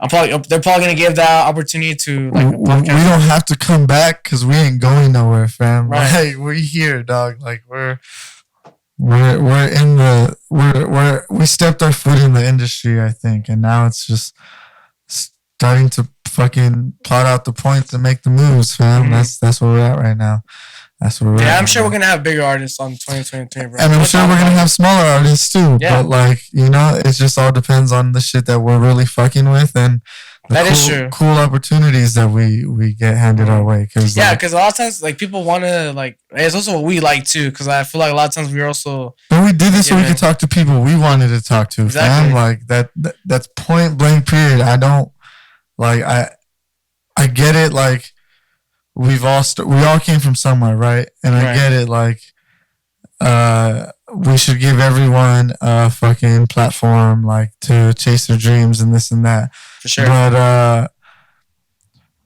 [SPEAKER 1] they're probably gonna give that opportunity to like the
[SPEAKER 2] We
[SPEAKER 1] podcast.
[SPEAKER 2] don't have to come back because we ain't going nowhere, fam.
[SPEAKER 1] Right.
[SPEAKER 2] Like we're here, dog. Like we're in the we stepped our foot in the industry, I think, and now it's just starting to fucking plot out the points and make the moves, fam.
[SPEAKER 1] Mhm.
[SPEAKER 2] That's where we're at right now. That's where we're at.
[SPEAKER 1] Yeah, I'm
[SPEAKER 2] right
[SPEAKER 1] sure
[SPEAKER 2] now.
[SPEAKER 1] we're gonna have bigger artists on 2023, bro.
[SPEAKER 2] And I'm sure we're gonna have smaller artists too.
[SPEAKER 1] Yeah.
[SPEAKER 2] But like, it just all depends on the shit that we're really fucking with and the
[SPEAKER 1] That is true.
[SPEAKER 2] cool opportunities that we get handed our way. Cause
[SPEAKER 1] Yeah,
[SPEAKER 2] like,
[SPEAKER 1] because a lot of times like people want to like it's also what we like too. Because I feel like a lot of times we're also
[SPEAKER 2] but we did this so we
[SPEAKER 1] Yeah.
[SPEAKER 2] could talk to people we wanted to talk to,
[SPEAKER 1] Exactly.
[SPEAKER 2] fam. Like that's point blank period. I don't like I get it. Like we all came from somewhere, right? And I
[SPEAKER 1] Right.
[SPEAKER 2] get it. Like we should give everyone a fucking platform, like to chase their dreams and this and that.
[SPEAKER 1] for sure.
[SPEAKER 2] But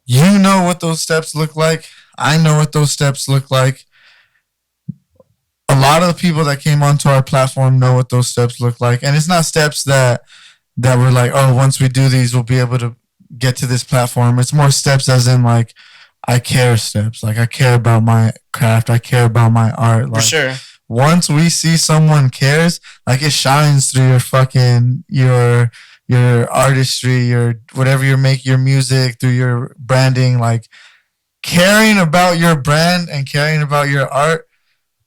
[SPEAKER 2] you know what those steps look like. I know what those steps look like. A lot of the people that came onto our platform know what those steps look like, and it's not steps that we're like, oh, once we do these, we'll be able to get to this platform. It's more steps as in like, I care steps. Like I care about my craft. I care about my art.
[SPEAKER 1] For
[SPEAKER 2] Like
[SPEAKER 1] sure.
[SPEAKER 2] once we see someone cares, like it shines through your fucking your artistry, your whatever you make your music, through your branding, like caring about your brand and caring about your art,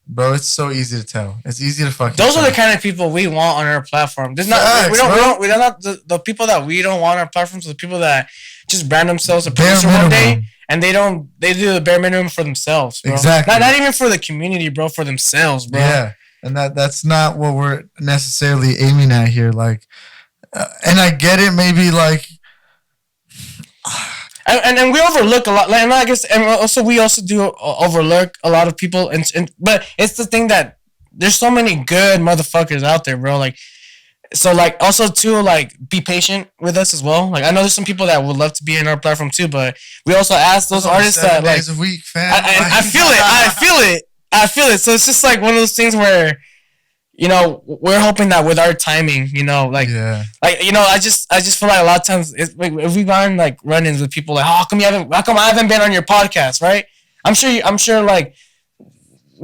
[SPEAKER 2] bro. It's so easy to tell. It's easy to fucking.
[SPEAKER 1] Those are
[SPEAKER 2] tell.
[SPEAKER 1] the kind of people we want on our platform. There's not
[SPEAKER 2] Facts,
[SPEAKER 1] we don't
[SPEAKER 2] bro.
[SPEAKER 1] we don't not the people that we don't want on our platforms are the people that just brand themselves a
[SPEAKER 2] Bare
[SPEAKER 1] producer one day
[SPEAKER 2] minimum.
[SPEAKER 1] and they do the bare minimum for themselves, bro.
[SPEAKER 2] Exactly.
[SPEAKER 1] Not even for the community, bro, for themselves, bro.
[SPEAKER 2] Yeah, and that's not what we're necessarily aiming at here. Like, and I get it. Maybe like.
[SPEAKER 1] And we overlook a lot, like, and I guess, and also we also do overlook a lot of people, and but it's the thing that there's so many good motherfuckers out there, bro. Like, so like also too, like be patient with us as well. Like I know there's some people that would love to be in our platform too, but we also ask those artists
[SPEAKER 2] 7
[SPEAKER 1] that like
[SPEAKER 2] days a week, fam.
[SPEAKER 1] I feel it. So it's just like one of those things where, we're hoping that with our timing, like.
[SPEAKER 2] Yeah.
[SPEAKER 1] Like I just feel like a lot of times like, if we gone like run-ins with people like, how come I haven't been on your podcast, right? I'm sure like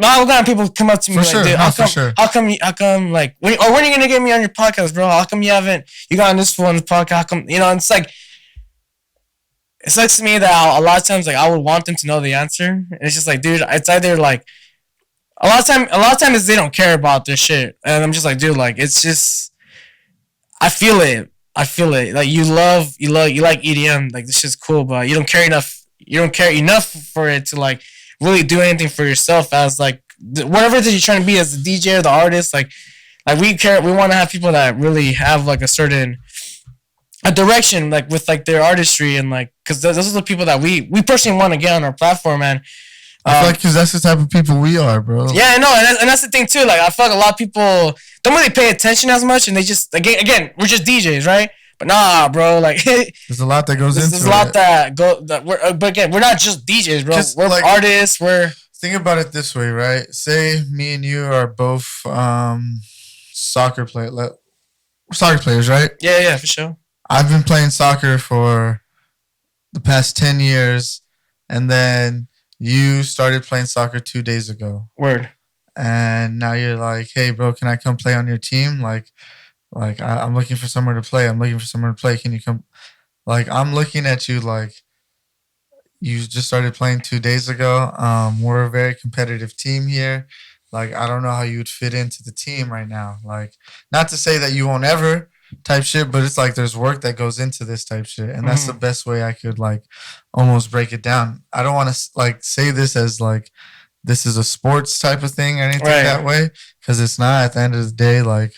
[SPEAKER 1] All kind of people come up to me
[SPEAKER 2] For
[SPEAKER 1] like,
[SPEAKER 2] sure,
[SPEAKER 1] dude,
[SPEAKER 2] no, for sure.
[SPEAKER 1] how come, like, when are you gonna get me on your podcast, bro? How come you got on this one podcast? How come, and it's like, it sucks to me that a lot of times, like, I would want them to know the answer. And it's just like, dude, it's either like, a lot of times they don't care about this shit, and I'm just like, dude, like, it's just, I feel it. I feel it. Like, you like EDM, like, this shit's cool, but you don't care enough. You don't care enough for it to like really do anything for yourself as like whatever it is you're trying to be as the DJ or the artist. Like we care. We want to have people that really have like a direction, like with like their artistry and like because those are the people that we personally want to get on our platform, man.
[SPEAKER 2] I feel like because that's the type of people we are, bro.
[SPEAKER 1] Yeah, I know, and that's the thing too. Like I feel like a lot of people don't really pay attention as much, and they just again we're just DJs, right? But nah, bro, like
[SPEAKER 2] there's a lot that goes into it.
[SPEAKER 1] There's a lot that we're, but again, we're not just DJs, bro. We're like, artists.
[SPEAKER 2] Think about it this way, right? Say me and you are both soccer players, right?
[SPEAKER 1] Yeah, for sure.
[SPEAKER 2] I've been playing soccer for the past 10 years, and then you started playing soccer 2 days ago.
[SPEAKER 1] Word.
[SPEAKER 2] And now you're like, hey, bro, can I come play on your team? Like I'm looking for somewhere to play. Can you come? Like, I'm looking at you like you just started playing 2 days ago. We're a very competitive team here. Like, I don't know how you would fit into the team right now. Like, not to say that you won't ever type shit, but it's like there's work that goes into this type shit. And that's the best way I could like almost break it down. I don't want to like say this as like this is a sports type of thing or anything that way, because it's not. At the end of the day, like,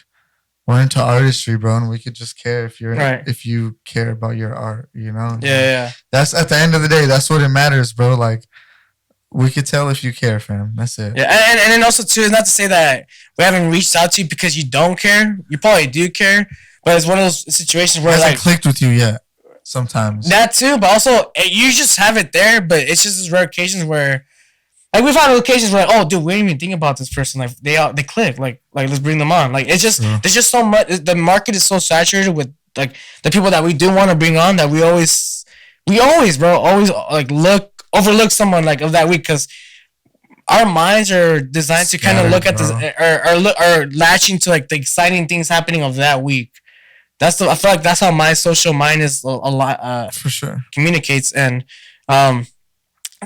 [SPEAKER 2] we're into artistry, bro, and we could just care if if you care about your art,
[SPEAKER 1] Yeah.
[SPEAKER 2] That's at the end of the day. That's what it matters, bro. Like, we could tell if you care, fam. That's it.
[SPEAKER 1] Yeah, and then also too, it's not to say that we haven't reached out to you because you don't care. You probably do care, but it's one of those situations where it hasn't
[SPEAKER 2] clicked with you yet. Sometimes
[SPEAKER 1] that too, but also you just have it there. But it's just those rare occasions where. Like we've had occasions where, oh, dude, we didn't even think about this person. Like they click. Like let's bring them on. Like it's just there's just so much. The market is so saturated with like the people that we do want to bring on that we always, bro, like overlook someone like of that week because our minds are designed to kind of look at this or latching to like the exciting things happening of that week. I feel like that's how my social mind is a lot
[SPEAKER 2] for sure
[SPEAKER 1] communicates and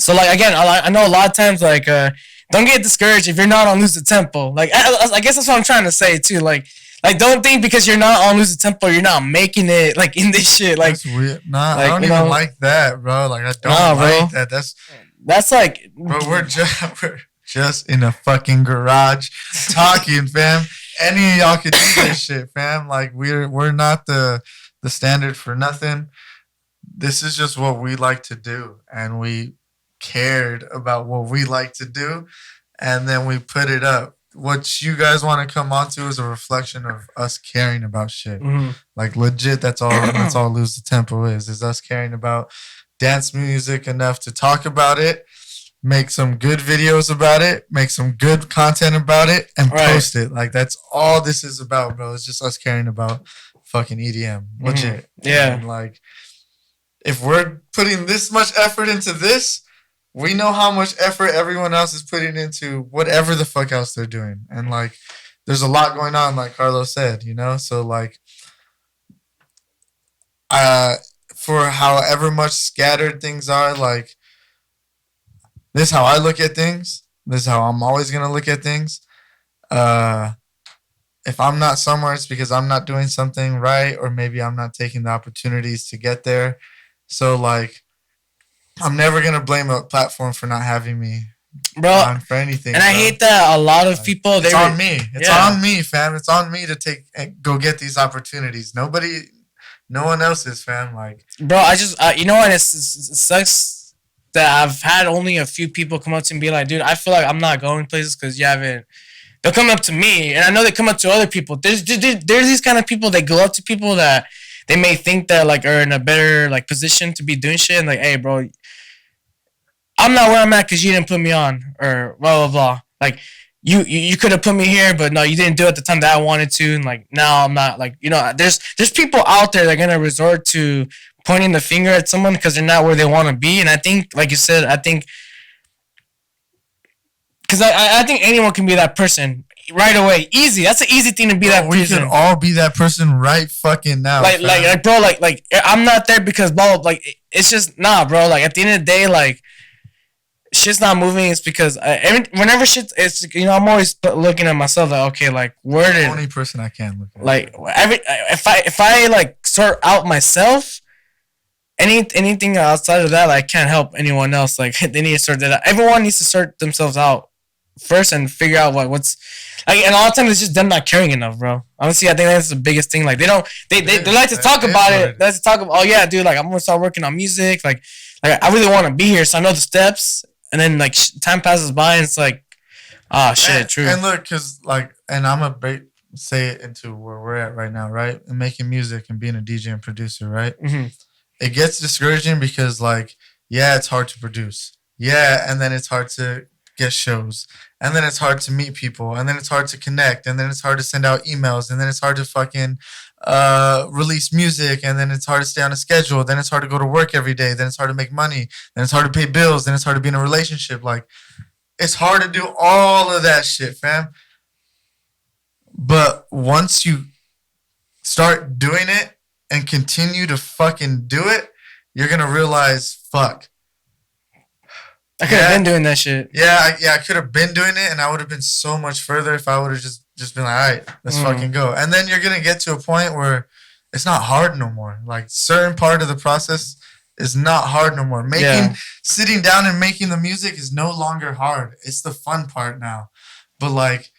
[SPEAKER 1] So like again, I know a lot of times like don't get discouraged if you're not on Lose the Tempo. Like I guess that's what I'm trying to say too. Like don't think because you're not on Lose the Tempo you're not making it like in this shit. Like
[SPEAKER 2] that's weird. Nah, like, I don't even like that, bro. Like I don't like that.
[SPEAKER 1] That's like,
[SPEAKER 2] bro. We're just in a fucking garage talking, fam. Any of y'all could do this shit, fam. Like we're not the standard for nothing. This is just what we like to do, and we cared about what we like to do, and then we put it up. What you guys want to come on to is a reflection of us caring about shit. Like legit, that's all Lose the Tempo is us caring about dance music enough to talk about it, make some good videos about it, make some good content about it, and post it. Like that's all this is about, bro. It's just us caring about fucking EDM. Legit.
[SPEAKER 1] Yeah.
[SPEAKER 2] And like if we're putting this much effort into this, we know how much effort everyone else is putting into whatever the fuck else they're doing. And, like, there's a lot going on, like Carlos said, So, like, for however much scattered things are, like, this is how I look at things. This is how I'm always going to look at things. If I'm not somewhere, it's because I'm not doing something right, or maybe I'm not taking the opportunities to get there. So, like, I'm never going to blame a platform for not having me on for anything.
[SPEAKER 1] And I hate that a lot of people...
[SPEAKER 2] It's on me. It's on me, fam. It's on me to go get these opportunities. No one else is, fam. Like,
[SPEAKER 1] bro, I just... and it sucks that I've had only a few people come up to me and be like, dude, I feel like I'm not going places because you haven't... They'll come up to me, and I know they come up to other people. There's these kind of people that go up to people that they may think that, like, are in a better, like, position to be doing shit. And, like, hey, bro... I'm not where I'm at because you didn't put me on, or blah blah blah. Like you could have put me here, but no, you didn't do it at the time that I wanted to. And like now I'm not like There's people out there that are gonna resort to pointing the finger at someone because they're not where they want to be. And I think, like you said, Because I think anyone can be that person right away. Easy. That's an easy thing to be that
[SPEAKER 2] We
[SPEAKER 1] person.
[SPEAKER 2] can all be that person right fucking now.
[SPEAKER 1] Like, bro, like, I'm not there because, bro, like, it's just, nah, bro. Like, at the end of the day, like, shit's not moving. It's because whenever it's, I'm always looking at myself like, okay, like, where did,
[SPEAKER 2] the only person I can look at.
[SPEAKER 1] Like, if I like sort out myself, anything outside of that, like, I can't help anyone else. Like, they need to sort that out. Everyone needs to sort themselves out first and figure out what's like. And a lot of times it's just them not caring enough, bro. Honestly, I think that's the biggest thing. Like, they like to talk about it. They like to talk about, oh yeah, dude, like, I'm gonna start working on music. Like I really want to be here, so I know the steps. And then, like, time passes by, and it's like, shit, true.
[SPEAKER 2] And look, cause like, and I'm a say it into where we're at right now, right? And making music and being a DJ and producer, right?
[SPEAKER 1] Mm-hmm.
[SPEAKER 2] It gets discouraging because, like, yeah, it's hard to produce. Yeah, and then it's hard to get shows. And then it's hard to meet people. And then it's hard to connect. And then it's hard to send out emails. And then it's hard to fucking release music. And then it's hard to stay on a schedule. Then it's hard to go to work every day. Then it's hard to make money. Then it's hard to pay bills. Then it's hard to be in a relationship. Like, it's hard to do all of that shit, fam. But once you start doing it and continue to fucking do it, you're going to realize, fuck.
[SPEAKER 1] I could have been doing that shit.
[SPEAKER 2] Yeah, I could have been doing it, and I would have been so much further if I would have just been like, all right, let's fucking go. And then you're going to get to a point where it's not hard no more. Like, certain part of the process is not hard no more. Sitting down and making the music is no longer hard. It's the fun part now. But, like,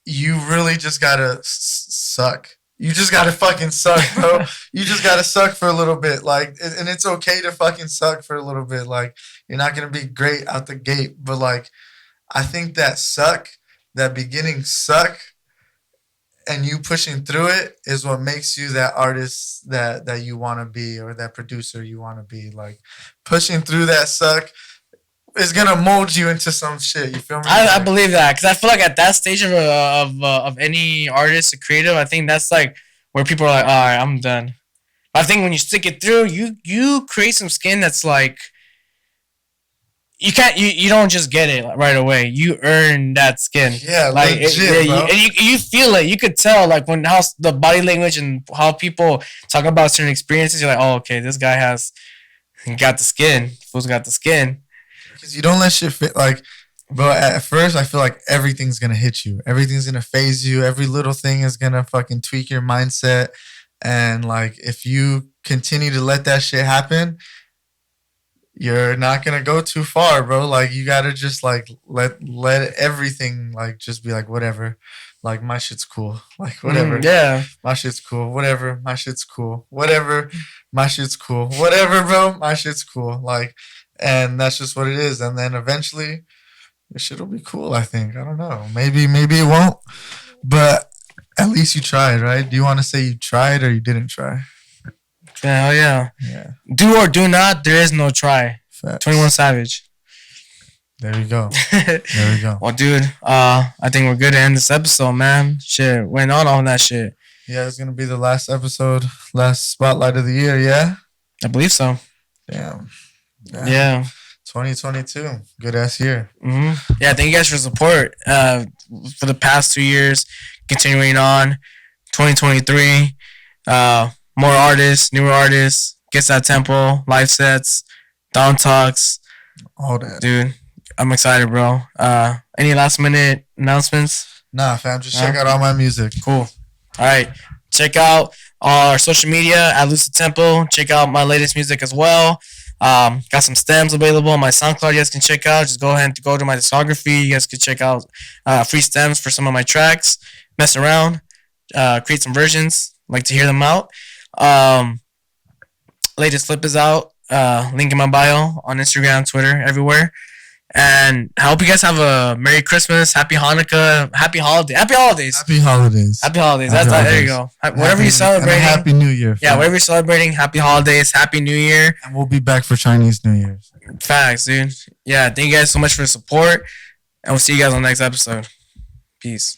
[SPEAKER 2] you really just got to suck. You just got to fucking suck, bro. You just got to suck for a little bit. Like, and it's okay to fucking suck for a little bit. Like, you're not going to be great out the gate. But, like, I think that beginning suck, and you pushing through it is what makes you that artist that you want to be, or that producer you want to be. Like, pushing through that suck is going to mold you into some shit. You feel me?
[SPEAKER 1] I believe that, because I feel like at that stage of any artist or creative, I think that's like where people are like, all right, I'm done. But I think when you stick it through, you create some skin that's like, you don't just get it right away. You earn that skin.
[SPEAKER 2] Yeah,
[SPEAKER 1] like
[SPEAKER 2] legit, bro.
[SPEAKER 1] And you feel it. You could tell, like, when how the body language and how people talk about certain experiences. You're like, oh, okay, this guy got the skin. Fool's got the skin.
[SPEAKER 2] Because you don't let shit fit. Like, bro, at first I feel like everything's gonna hit you. Everything's gonna phase you. Every little thing is gonna fucking tweak your mindset. And, like, if you continue to let that shit happen, you're not gonna go too far, bro. Like, you gotta just, like, let everything, like, just be like, whatever. Like, my shit's cool. Like, whatever.
[SPEAKER 1] Yeah.
[SPEAKER 2] My shit's cool. Whatever. My shit's cool. Whatever. My shit's cool. Whatever, bro. My shit's cool. Like, and that's just what it is. And then eventually, your shit will be cool, I think. I don't know. Maybe it won't. But at least you tried, right? Do you want to say you tried or you didn't try?
[SPEAKER 1] Hell yeah.
[SPEAKER 2] Yeah.
[SPEAKER 1] Do or do not, there is no try.
[SPEAKER 2] Facts.
[SPEAKER 1] 21 Savage.
[SPEAKER 2] There we go. There we go.
[SPEAKER 1] Well, dude, I think we're good to end this episode, man. Shit, went on that shit.
[SPEAKER 2] Yeah, it's going to be the last episode, last spotlight of the year, yeah?
[SPEAKER 1] I believe so.
[SPEAKER 2] Damn.
[SPEAKER 1] Yeah.
[SPEAKER 2] 2022. Good ass year.
[SPEAKER 1] Mm-hmm. Yeah, thank you guys for support for the past 2 years. Continuing on. 2023. More artists, newer artists. Guess That Temple. Live sets. Down talks.
[SPEAKER 2] All that.
[SPEAKER 1] Dude, I'm excited, bro. Any last minute announcements?
[SPEAKER 2] Nah, fam. Just check out all my music.
[SPEAKER 1] Cool. All right. Check out our social media at Lucid Temple. Check out my latest music as well. Got some stems available on my SoundCloud you guys can check out. Just go ahead and go to my discography. You guys can check out free stems for some of my tracks. Mess around. Create some versions. Like to hear them out. Latest flip is out. Link in my bio on Instagram, Twitter, everywhere. And I hope you guys have a Merry Christmas, Happy Hanukkah, Happy Holidays.
[SPEAKER 2] Happy holidays.
[SPEAKER 1] Happy holidays. There you go. Whatever you're celebrating.
[SPEAKER 2] Happy New Year.
[SPEAKER 1] Yeah, whatever you're celebrating, Happy Holidays, Happy New Year.
[SPEAKER 2] And we'll be back for Chinese New Year's.
[SPEAKER 1] Facts, dude. Yeah, thank you guys so much for the support. And we'll see you guys on the next episode. Peace.